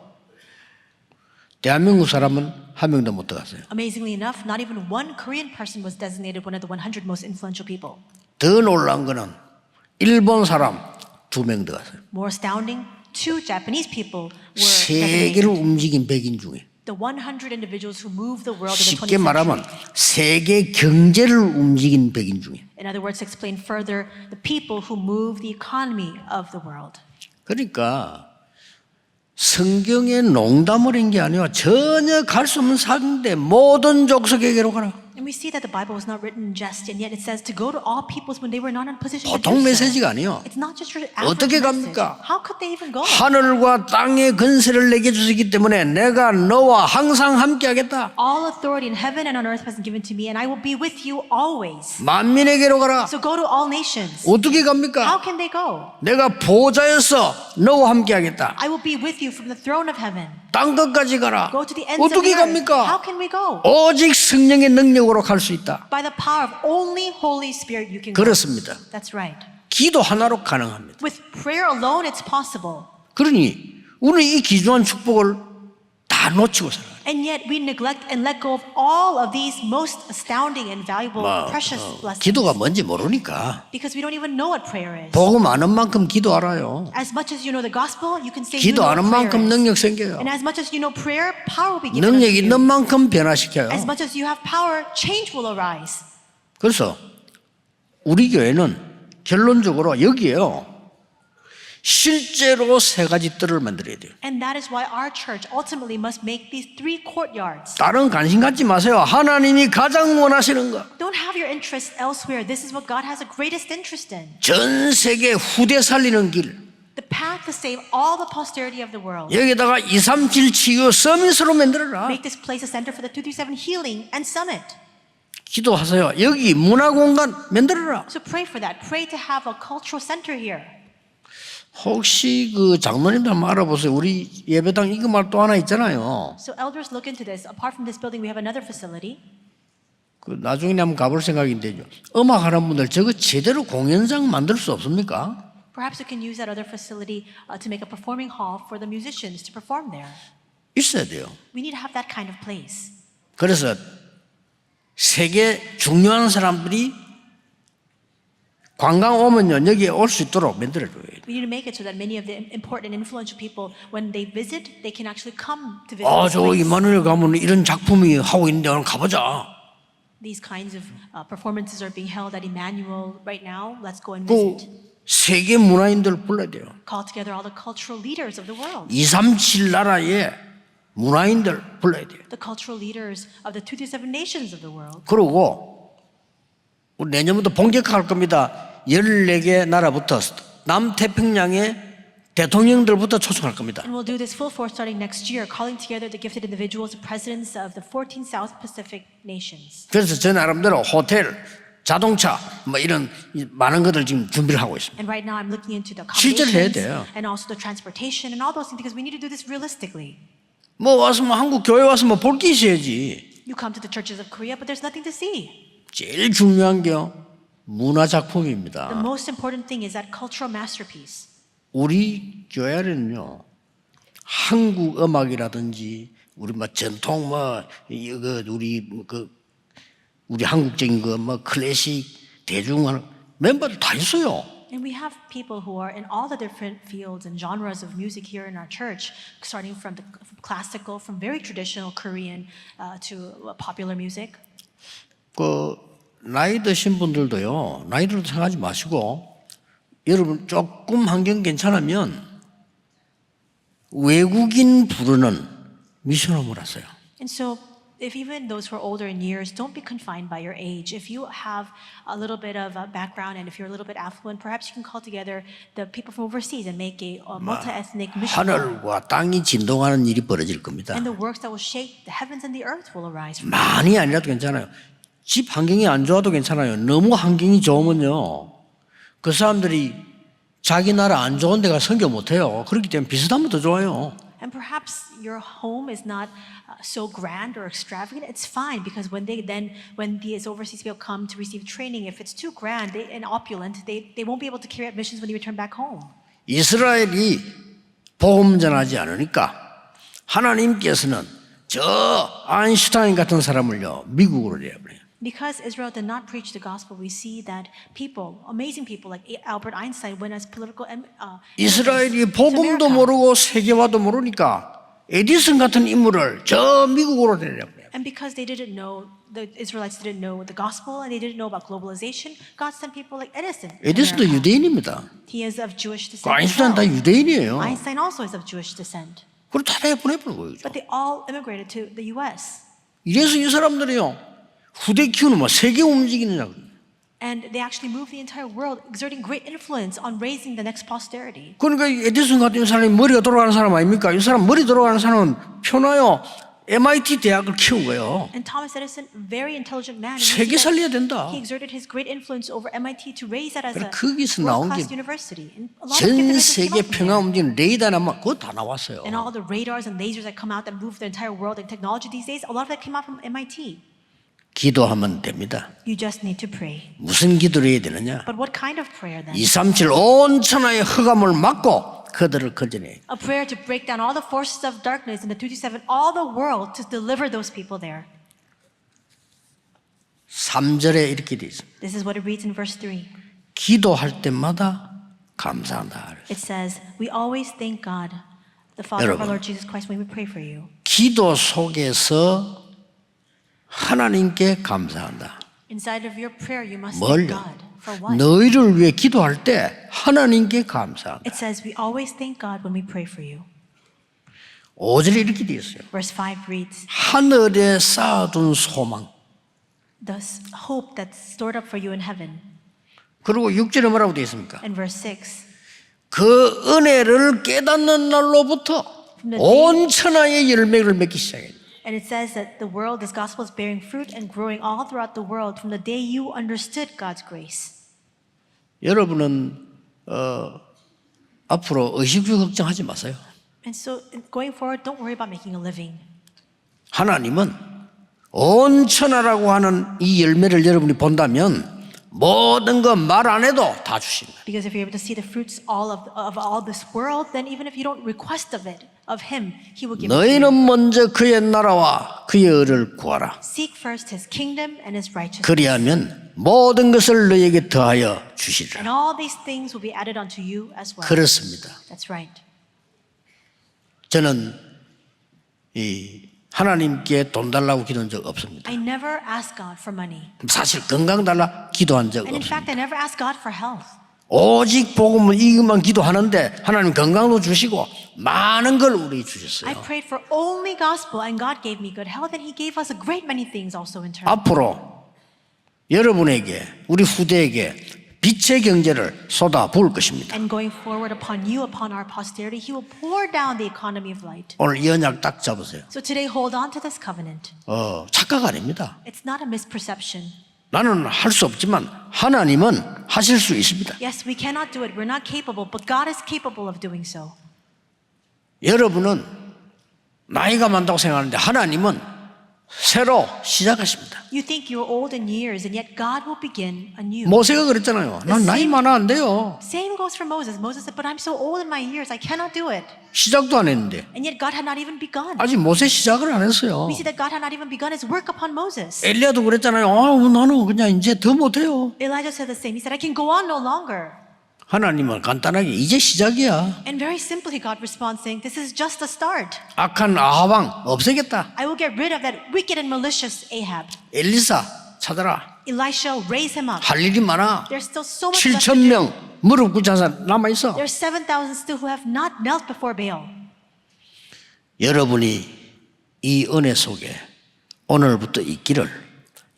대한민국 사람은 한 명도 못 들어갔어요. Amazingly enough, not even one Korean person was designated one of the 100 most influential people. 더 놀라운 거는 일본 사람 2명 들어갔어요. More astounding, 2 Japanese people were 세계를 designated. 움직인 백인중에 The 100 individuals who moved the world in the 쉽게 20th 말하면 century. 세계 경제를 움직인 백인중에. In other words, to explain further, the people who move the economy of the world. 그러니까 성경에 농담을 한 게 아니라 전혀 갈 수 없는 상대 모든 족속에게로 가라. And we see that the Bible was not written in jest, and yet it says to go to all peoples when they were not in a position to 보통 do so. 메시지가 아니에요. It's not just your 어떻게 average message. 갑니까? How could they even go? 하늘과 땅의 권세를 내게 주시기 때문에 내가 너와 항상 함께하겠다. All authority in heaven and on earth has been given to me, and I will be with you always. 만민에게로 가라. So go to all nations. 어떻게 How 갑니까? can they go? 내가 보좌에서 너와 함께하겠다. I will be with you from the throne of heaven. 땅 끝까지 가라. Go to the ends of 어떻게 the earth. How 갑니까? can we go? 오직 성령의 능력으로 갈 수 있다. By the power of only Holy Spirit you can go. 그렇습니다. That's right. 기도 하나로 가능합니다. With prayer alone, it's possible. 그러니 우리는 이 귀중한 축복을 다 놓치고 살아요. And yet we neglect and let go of all of these most astounding and valuable, precious blessings. 기도가 뭔지 모르니까 Because we don't even know what prayer is. 복음 아는 만큼 기도 알아요. As much as you know the gospel, you can say you 기도 know 아는 what prayer 만큼 is. 능력 생겨요. And as much as you know prayer, power will be given 능력 unto 있는 you. 만큼 변화시켜요. As much as you have power, change will arise. 그래서 우리 교회는 결론적으로 여기에요. 실제로 3가지 뜰을 만들어야 돼요. And that is why our church ultimately must make these 3 courtyards. 다른 관심 갖지 마세요. 하나님이 가장 원하시는 거. Don't have your interests elsewhere. This is what God has the greatest interest in. 전 세계 후대 살리는 길. The path to save all the posterity of the world. 여기다가 237 치유 서밋으로 만들어라. Make this place a center for the 237 healing and summit. 기도하세요. 여기 문화공간 만들어라. So pray for that. Pray to have a cultural center here. 혹시 그 장로님들 한번 알아보세요. 우리 예배당 이거말 또 하나 있잖아요. So elders look into this. Apart from this building, we have another facility. 그 나중에 한번 가볼 생각인데요. 음악 하는 분들 저거 제대로 공연장 만들 수 없습니까? Perhaps we can use that other facility to make a performing hall for the musicians to perform there. 있어야 돼요. We need to have that kind of place. 그래서 세계 중요한 사람들이 관광 오면요 여기에 올 수 있도록 만들어줘야 돼요. We need to make it so that many of the important and influential people, when they visit, they can actually come to visit 저 this place. 이마누엘 가면 이런 작품이 하고 있는데 오늘 가보자. These kinds of performances are being held at Emmanuel right now. Let's go and 그 visit. 세계 문화인들 불러야 돼요. Call together all the cultural leaders of the world. 237 나라의 문화인들 불러야 돼요. The cultural leaders of the 237 nations of the world. 그리고 우리 내년부터 본격화할 겁니다. 14개 나라부터 남태평양의 대통령들부터 초청할 겁니다. And we'll do this full force starting next year, calling together the gifted individuals, the presidents of the 14 South Pacific nations. 그래서 저 나름대로 호텔, 자동차 뭐 이런 많은 것들 지금 준비를 하고 있습니다. And right now I'm looking into the 실제로 해야 accommodations 돼요. and also the transportation and all those things because we need to do this realistically. 뭐 와서 뭐 한국 교회 와서 뭐 볼 게 있어야지. You come to the churches of Korea, but there's nothing to see. 제일 중요한 게요. 문화 The 작품입니다. most important thing is that cultural masterpiece. 우리 교회는요. 한국 음악이라든지 우리 뭐 전통 뭐 이거 우리 한국적인 거 뭐 클래식 대중은 멤버들 다 있어요. And we have people who are in all the different fields and genres of music here in our church, starting from the classical, from very traditional Korean to popular music. 그 나이 드신 분들도요. 나이 들어도 생각하지 마시고 여러분 조금 환경 괜찮으면 외국인 부르는 미션홈을 하세요. And so if even those who are older in years, don't be confined by your age. If you have a little bit of a background and if you're a little bit affluent, perhaps you can call together the people from overseas and make a multi-ethnic mission. 하늘과 땅이 진동하는 일이 벌어질 겁니다. And the works that will shake the heavens and the earth will arise from 많이 아니라도 괜찮아요. 집 환경이 안 좋아도 괜찮아요. 너무 환경이 좋으면요. 그 사람들이 자기 나라 안 좋은 데가 선교 못해요. 그렇기 때문에 비슷하면 더 좋아요. And perhaps your home is not so grand or extravagant. It's fine because when these overseas people come to receive training, if it's too grand and opulent, they won't be able to carry out missions when they return back home. 이스라엘이 복음 전하지 않으니까 하나님께서는 저 아인슈타인 같은 사람을요 미국으로 내버려요. Because Israel did not preach the gospel, we see that people, amazing people like Albert Einstein, went as political 이스라엘이 immigrants to 복음도 America. 모르고 세계화도 모르니까 에디슨 같은 인물을 저 미국으로 내버려요. And because they didn't know, the Israelites didn't know the gospel and they didn't know about globalization, God sent people like Edison. to 에디슨도 America. 유대인입니다. He is of Jewish 그 descent. as 아인슈타인 다 well. 유대인이에요. Einstein also is of Jewish descent. 그리고 다 보내버린 거예요. But they all immigrated to the US. 이래서 이 사람들이요 후대 키우는 뭐 세계 움직이느냐고. And they actually moved the entire world, exerting great influence on raising the next posterity. 그러니까 에디슨 같은 사람이 머리가 돌아가는 사람 아닙니까? 이 사람 머리 돌아가는 사람은 편하요 MIT 대학을 키운 거예요. And Thomas Edison, very intelligent man, and 세계 we see that 살려야 된다. he exerted his great influence over MIT to raise that as a 거기서 나온 게 world-class university. And a lot of 전 individuals came 세계 out from 평화 there. 움직이는 레이더나 막 그거 다 나왔어요. And all the radars and lasers that come out that move the entire world and technology these days, a lot of that came out from MIT. 기도하면 됩니다. You just need to pray. 무슨 기도를 해야 되느냐? But what kind of prayer then? 237 온 천하의 흑암을 막고 그들을 건져내. A prayer to break down all the forces of darkness in the 227, all the world to deliver those people there. 3절에 이렇게 돼 있습니다. This is what it reads in verse 3. 기도할 때마다 감사한다. It says, we always thank God, the Father of our 여러분. Lord Jesus Christ, when we pray for you. 기도 속에서 하나님께 감사한다. Inside of your prayer, you must thank 뭘요? God. For what? 너희를 위해 기도할 때 하나님께 감사한다. It says, we always thank God when we pray for you. 5절에 이렇게 되어 있어요. Verse 5 reads, 하늘에 쌓아둔 소망. the hope that's stored up for you in heaven. 그리고 6절에 뭐라고 되어 있습니까? And verse 6, 그 은혜를 깨닫는 날로부터 온 천하의 열매를 맺기 시작해요. and it says that the world, this gospel is bearing fruit and growing all throughout the world from the day you understood God's grace. 여러분은 앞으로 의식주 걱정하지 마세요. And so going forward, don't worry about making a living. 하나님은 온 천하라고 하는 이 열매를 여러분이 본다면 모든 거 말 안 해도 다 주십니다. Because if you're able to see the fruits of all this world, then even if you don't request of it, of Him, He will give it to 너희는 you. 먼저 그의 나라와 그의 의를 구하라. Seek first His kingdom and His righteousness. 그리하면 모든 것을 너희에게 더하여 주시리라. And all these things will be added unto you as well. 그렇습니다. That's right. 저는 이 하나님께 돈 달라고 기도한 적 없습니다. I never ask God for money. 사실 건강 달라 기도한 적 And in fact, 없습니다. I never ask God for health. 오직 복음은 이것만 기도하는데 하나님 건강도 주시고 많은 걸 우리 I 주셨어요. prayed for only gospel and God gave me good health and He gave us a great many things also in turn. 앞으로 여러분에게 우리 후대에게 빛의 경제를 쏟아 부을 것입니다. And going forward upon you, upon our posterity, He will pour down the economy of light. 오늘 이 언약 딱 잡으세요. So today, hold on to this covenant. 착각 아닙니다. It's not a misperception. 나는 할 수 없지만 하나님은 하실 수 있습니다. Yes, we cannot do it. We're not capable, but God is capable of doing so. 여러분은 나이가 많다고 생각하는데 하나님은 새로 시작하십니다. You think you're old in years, and yet God will begin anew. 모세가 그랬잖아요. 난 나이 많아 안 돼요. Same goes for Moses. Moses said, but I'm so old in my years, I cannot do it. 시작도 안 했는데 And yet God had not even begun. 아직 모세 시작을 안 했어요. We see that God had not even begun His work upon Moses. 엘리야도 그랬잖아요. 나는 그냥 이제 더 못해요. Elijah said the same. He said, I can go on no longer. 하나님은 간단하게 이제 시작이야. And very simply, God responds saying, this is just the start. 악한 아하방 없애겠다. I will get rid of that wicked and malicious Ahab. 엘리사 찾아라. Elisha, raise him up. 할 일이 많아. There's still so much left to 7천 do. 명 무릎 꿇지 않은 사람 남아있어. There's 7,000 still who have not knelt before Baal. 여러분이 이 은혜 속에 오늘부터 있기를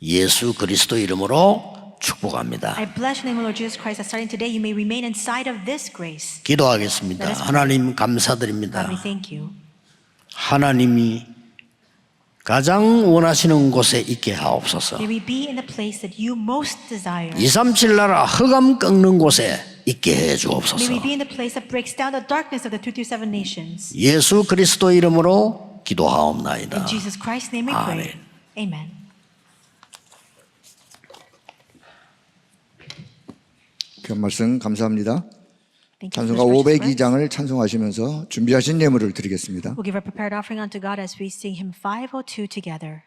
예수 그리스도 이름으로 축복합니다. I bless the name of Lord Jesus Christ that starting today you may remain inside of this grace. 기도하겠습니다. Let us pray. 하나님 감사드립니다. God, we thank you. 하나님이 가장 원하시는 곳에 있게 하옵소서. May we be in the place that you most desire. 237 나라 흑암 꺾는 곳에 있게 해 May 주옵소서. we be in the place that breaks down the darkness of the 227 nations. 예수 그리스도 이름으로 기도하옵나이다. In Jesus Christ's name we pray. Amen. 귀한 말씀 감사합니다. Thank you for 찬송가 this precious word. 502장을 찬송하시면서 준비하신 예물을 드리겠습니다. We'll give our prepared offering unto God as we sing hymn 502 together.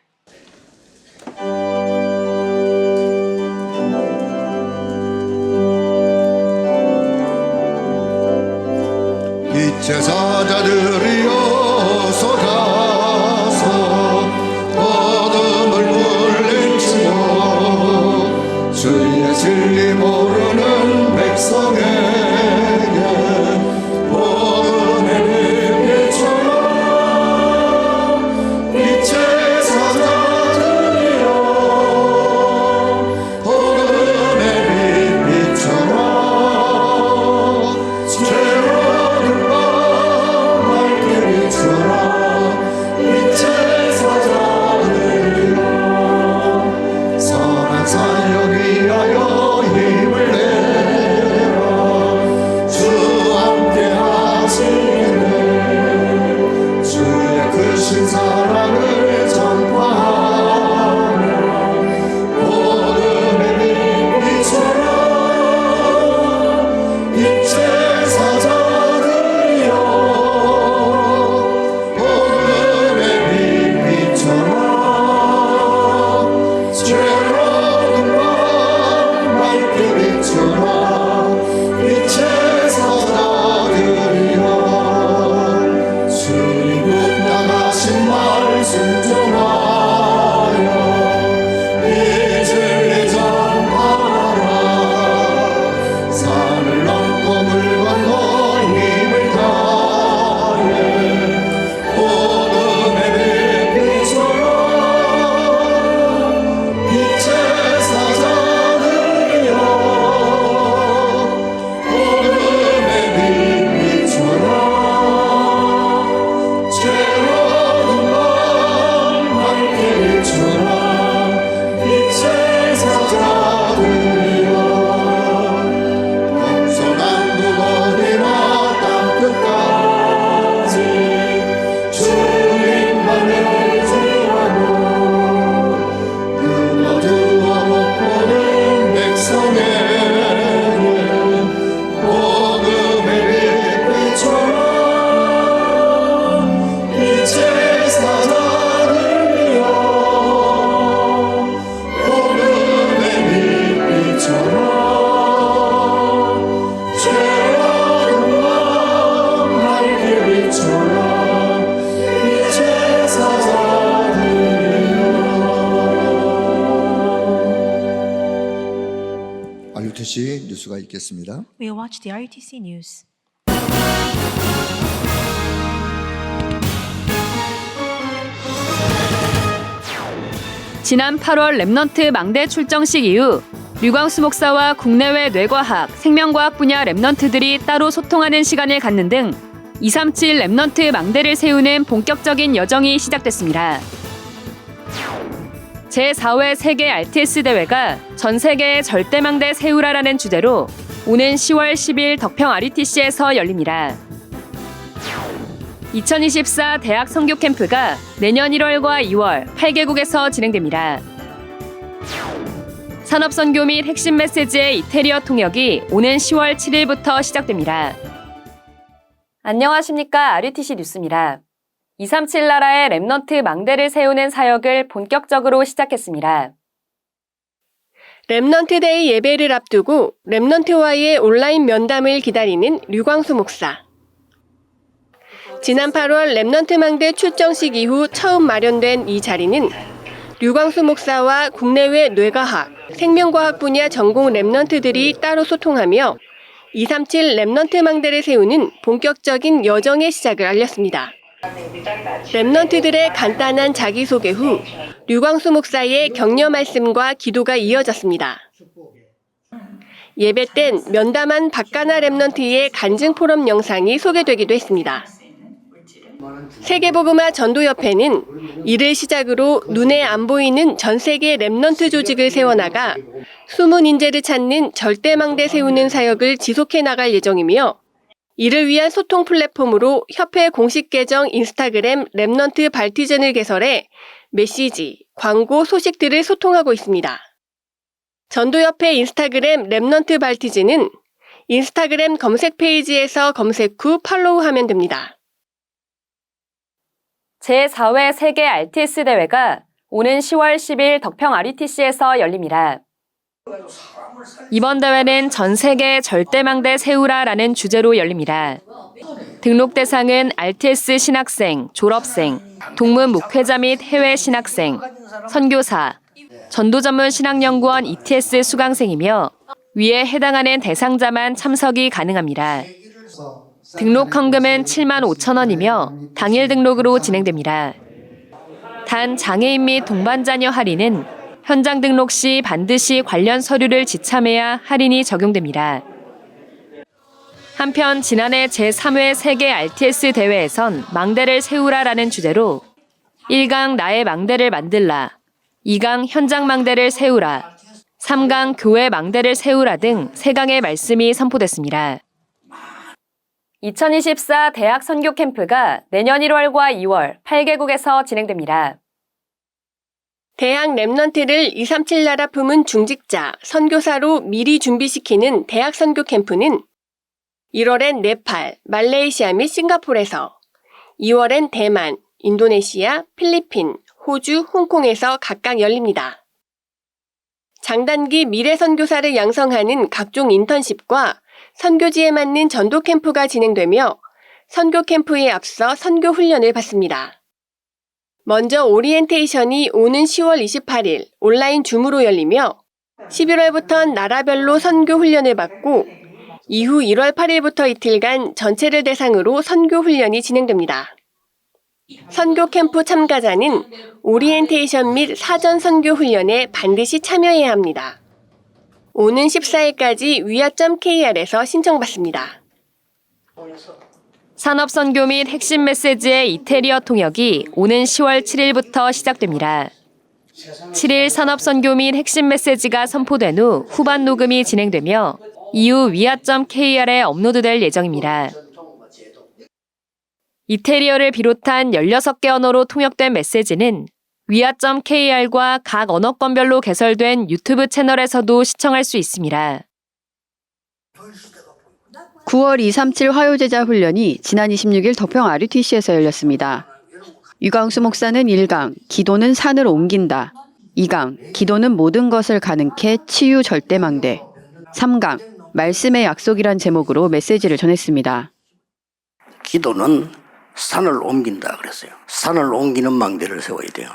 빛의 사자들이여 서가서 어둠을 물리치고 주의 진리 모르는 백성에게 복음의 빛처럼 빛의 사자들이여 복음의 빛처럼 죄로는 밝게 비춰라 빛의 사자들이여 선한 사역 위하여 힘을 내라 주 함께 하시네 주의 크신 사랑을 전파하며 복음의 빛 비춰라 빛의 사자들이여 복음의 빛 비춰라 죄로는 밤 밝게 비춰라 빛의 사자들이여 주님 붙나가신 말 순종하여 이 진리 전하라 산을 넘고 물 건너 힘을 다해 복음의 빛 비춰라 빛의 사자들이여 복음의 빛 비춰라 죄로는 밤 밝게 비춰라 빛의 사자들이여 동서남북 어디나 땅끝까지 주님만을 지라고 그 어두워 못 보는 백성에게 복음의 빛 비춰라 빛의 사자들이여 복음의 빛 비춰라 죄로는 밤 밝게 비춰라 빛의 사자들이여 RUTC 뉴스가 있겠습니다. We'll watch the RUTC news. 지난 8월 랩넌트 망대 출정식 이후 류광수 목사와 국내외 뇌과학, 생명과학 분야 랩넌트들이 따로 소통하는 시간을 갖는 등 237 랩넌트 망대를 세우는 본격적인 여정이 시작됐습니다. 제4회 세계 RTS 대회가 전 세계의 절대망대 세우라라는 주제로 오는 10월 10일 덕평 RUTC에서 열립니다. 2024 대학 선교 캠프가 내년 1월과 2월 8개국에서 진행됩니다. 산업선교 및 핵심 메시지의 이태리어 통역이 오는 10월 7일부터 시작됩니다. 안녕하십니까. RUTC 뉴스입니다. 237 나라의 랩넌트 망대를 세우는 사역을 본격적으로 시작했습니다. 랩넌트 데이 예배를 앞두고 랩넌트와의 온라인 면담을 기다리는 류광수 목사. 지난 8월 랩넌트 망대 출정식 이후 처음 마련된 이 자리는 류광수 목사와 국내외 뇌과학, 생명과학 분야 전공 랩넌트들이 따로 소통하며 237 랩넌트 망대를 세우는 본격적인 여정의 시작을 알렸습니다. 랩넌트들의 간단한 자기소개 후 류광수 목사의 격려 말씀과 기도가 이어졌습니다. 예배 땐 면담한 박가나 랩넌트의 간증 포럼 영상이 소개되기도 했습니다. 세계복음화 전도협회는 이를 시작으로 눈에 안 보이는 전 세계 랩넌트 조직을 세워나가 숨은 인재를 찾는 절대망대 세우는 사역을 지속해 나갈 예정이며 이를 위한 소통 플랫폼으로 협회 공식 계정 인스타그램 랩넌트 발티즌을 개설해 메시지, 광고, 소식들을 소통하고 있습니다. 전도협회 인스타그램 랩넌트 발티즌은 인스타그램 검색 페이지에서 검색 후 팔로우하면 됩니다. 제4회 세계 RTS 대회가 오는 10월 10일 덕평 RUTC에서 열립니다. 이번 대회는 전 세계 절대망대 세우라라는 주제로 열립니다. 등록 대상은 RTS 신학생, 졸업생, 동문 목회자 및 해외 신학생, 선교사, 전도전문 신학연구원 ETS 수강생이며 위에 해당하는 대상자만 참석이 가능합니다. 등록 헌금은 75,000원이며 당일 등록으로 진행됩니다. 단 장애인 및 동반자녀 할인은 현장 등록 시 반드시 관련 서류를 지참해야 할인이 적용됩니다. 한편 지난해 제3회 세계 RTS 대회에선 망대를 세우라라는 주제로 1강 나의 망대를 만들라, 2강 현장 망대를 세우라, 3강 교회 망대를 세우라 등 3강의 말씀이 선포됐습니다. 2024 대학 선교 캠프가 내년 1월과 2월 8개국에서 진행됩니다. 대학 랩넌트를 237 나라 품은 중직자, 선교사로 미리 준비시키는 대학 선교 캠프는 1월엔 네팔, 말레이시아 및 싱가포르에서, 2월엔 대만, 인도네시아, 필리핀, 호주, 홍콩에서 각각 열립니다. 장단기 미래 선교사를 양성하는 각종 인턴십과 선교지에 맞는 전도 캠프가 진행되며 선교 캠프에 앞서 선교 훈련을 받습니다. 먼저 오리엔테이션이 오는 10월 28일 온라인 줌으로 열리며 11월부터 나라별로 선교 훈련을 받고 이후 1월 8일부터 이틀간 전체를 대상으로 선교 훈련이 진행됩니다. 선교 캠프 참가자는 오리엔테이션 및 사전 선교 훈련에 반드시 참여해야 합니다. 오는 14일까지 위아.kr에서 신청받습니다. 산업선교 및 핵심 메시지의 이태리어 통역이 오는 10월 7일부터 시작됩니다. 7일 산업선교 및 핵심 메시지가 선포된 후 후반 녹음이 진행되며 이후 위아.kr에 업로드될 예정입니다. 이태리어를 비롯한 16개 언어로 통역된 메시지는 위아.kr과 각 언어권별로 개설된 유튜브 채널에서도 시청할 수 있습니다. 9월 237 화요제자 훈련이 지난 26일 덕평 RUTC에서 열렸습니다. 유광수 목사는 1강, 기도는 산을 옮긴다. 2강, 기도는 모든 것을 가능케 치유 절대망대. 3강, 말씀의 약속이란 제목으로 메시지를 전했습니다. 기도는 산을 옮긴다 그랬어요. 산을 옮기는 망대를 세워야 돼요.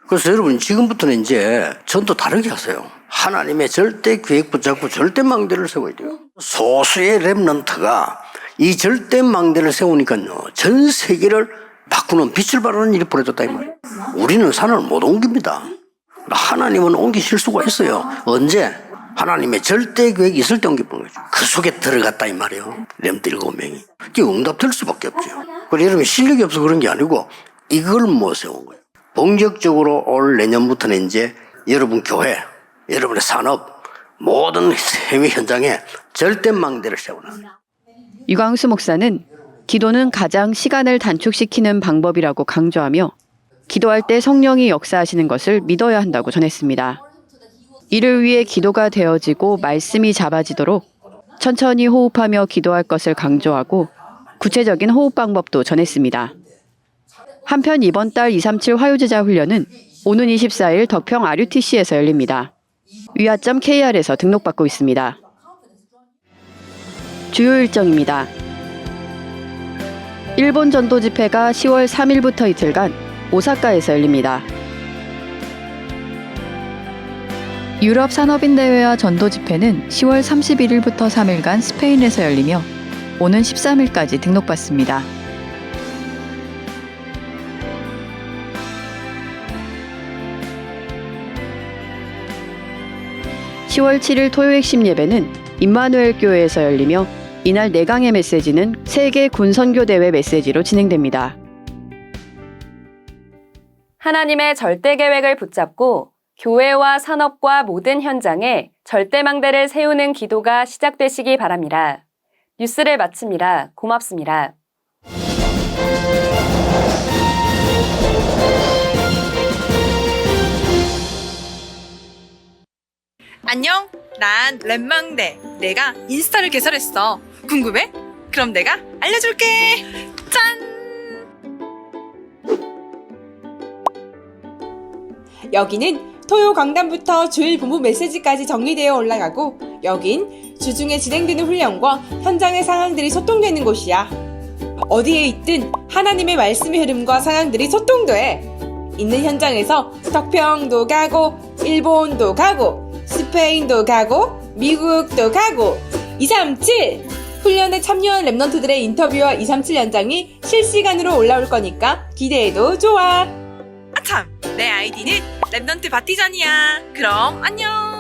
그래서 여러분 지금부터는 이제 전도 다르게 하세요. 하나님의 절대 계획 붙잡고 절대 망대를 세워야 돼요. 소수의 랩넌트가 이 절대 망대를 세우니까요. 전 세계를 바꾸는 빛을 발하는 일이 벌어졌다 이 말이에요. 우리는 산을 못 옮깁니다. 하나님은 옮기실 수가 있어요. 언제? 하나님의 절대 계획이 있을 때 옮겨 본 거죠. 그 속에 들어갔다 이 말이에요. 렘트 7명이. 그게 응답될 수밖에 없죠. 그래서 여러분 실력이 없어 그런 게 아니고 이걸 못 세운 거예요. 본격적으로 올 내년부터는 이제 여러분 교회, 여러분의 산업, 모든 해외 현장에 절대 망대를 세우는. 유광수 목사는 기도는 가장 시간을 단축시키는 방법이라고 강조하며 기도할 때 성령이 역사하시는 것을 믿어야 한다고 전했습니다. 이를 위해 기도가 되어지고 말씀이 잡아지도록 천천히 호흡하며 기도할 것을 강조하고 구체적인 호흡 방법도 전했습니다. 한편 이번 달 237 화요제자 훈련은 오는 24일 덕평 RUTC에서 열립니다. 위아점 KR에서 등록받고 있습니다. 주요 일정입니다. 일본 전도 집회가 10월 3일부터 이틀간 오사카에서 열립니다. 유럽 산업인 대회와 전도 집회는 10월 31일부터 3일간 스페인에서 열리며 오는 13일까지 등록받습니다. (10월 7일) 토요 핵심 예배는 임마누엘 교회에서 열리며 이날 4강의 메시지는 세계 군 선교 대회 메시지로 진행됩니다. 하나님의 절대 계획을 붙잡고 교회와 산업과 모든 현장에 절대망대를 세우는 기도가 시작되시기 바랍니다. 뉴스를 마칩니다. 고맙습니다. 안녕, 난 랩망대. 내가 인스타를 개설했어. 궁금해? 그럼 내가 알려줄게. 짠! 여기는 토요 강단부터 주일 본부 메시지까지 정리되어 올라가고, 여긴 주중에 진행되는 훈련과 현장의 상황들이 소통되는 곳이야. 어디에 있든 하나님의 말씀의 흐름과 상황들이 소통돼. 있는 현장에서 덕평도 가고, 일본도 가고, 스페인도 가고, 미국도 가고. 237! 훈련에 참여한 랩넌트들의 인터뷰와 237 연장이 실시간으로 올라올 거니까 기대해도 좋아. 아참! 내 아이디는 랩넌트 바티전이야. 그럼 안녕!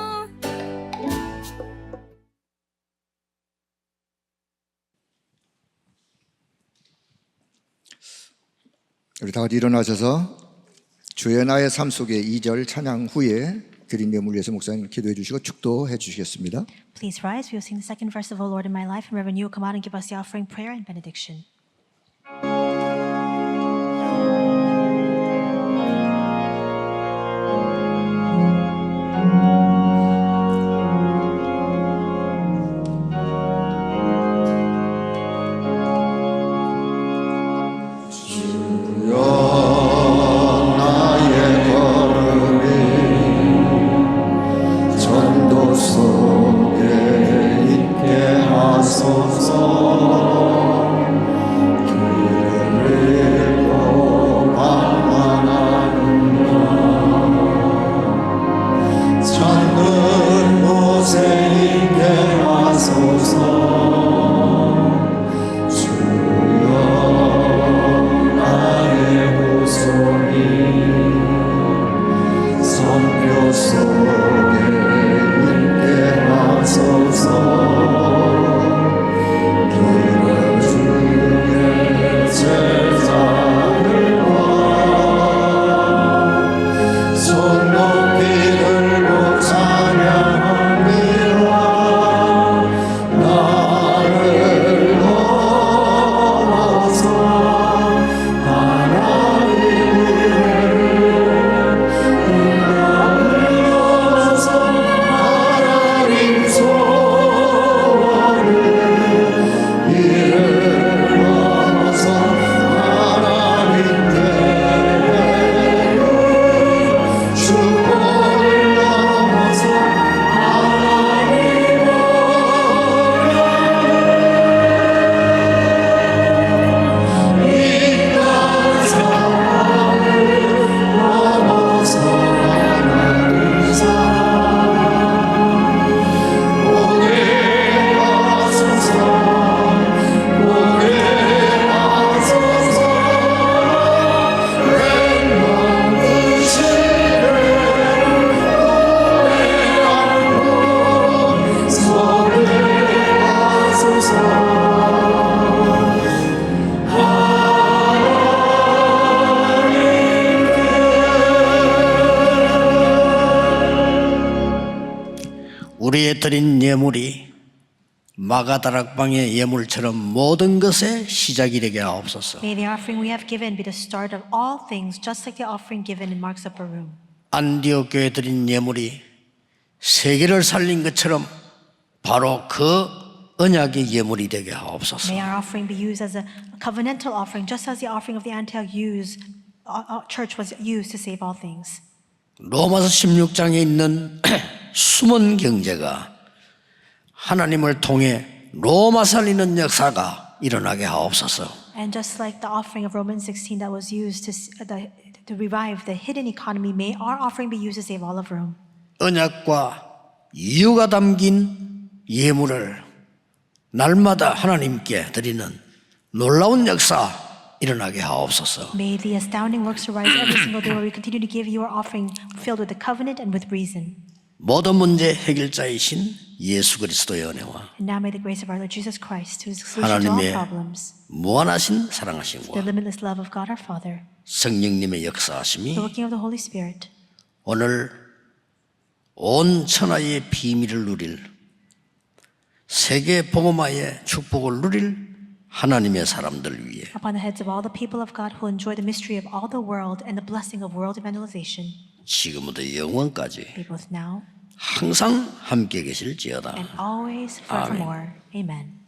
우리 다 같이 일어나셔서 주의 나의 삶 속의 2절 찬양 후에 드린 예물 위해서 목사님 기도해 주시고 축도해 주시겠습니다. Please rise. We will sing the second verse of O Lord in my life, and Reverend, you will come out and give us the offering prayer and benediction. 나 드린 예물이 마가다락방의 예물처럼 모든 것의 시작이 되게 하옵소서. May the offering we have given be the start of all things, just like the offering given in Mark's upper room. 안디옥 교회 드린 예물이 세계를 살린 것처럼 바로 그 언약의 예물이 되게 하옵소서. May our offering be used as a covenantal offering, just as the offering of the Antioch church was used to save all things. 로마서 16장에 있는 숨은 경제가 하나님을 통해 로마 살리는 역사가 일어나게 하옵소서. And just like the offering of Romans 16 that was used to revive the hidden economy, may our offering be used to save all of Rome. 언약과 이유가 담긴 예물을 날마다 하나님께 드리는 놀라운 역사 일어나게 하옵소서. May the astounding works arise every single day where we continue to give you our offering filled with the covenant and with reason. 모든 문제 해결자이신 예수 그리스도의 은혜와 And now may the grace of our Lord Jesus Christ, who is the solution to all 하나님의 problems, 무한하신 the 사랑하심과 limitless love of God our Father, 성령님의 the 역사하심이 working of the Holy Spirit, 오늘 온 천하의 비밀을 누릴 세계 복음화의 축복을 누릴 하나님의 사람들 위해 upon the heads of all the people of God who will enjoy the mystery of all the world and the blessing of world evangelization, 지금부터 영원까지 be both now 항상 함께 계실지어다. and always forevermore. Amen.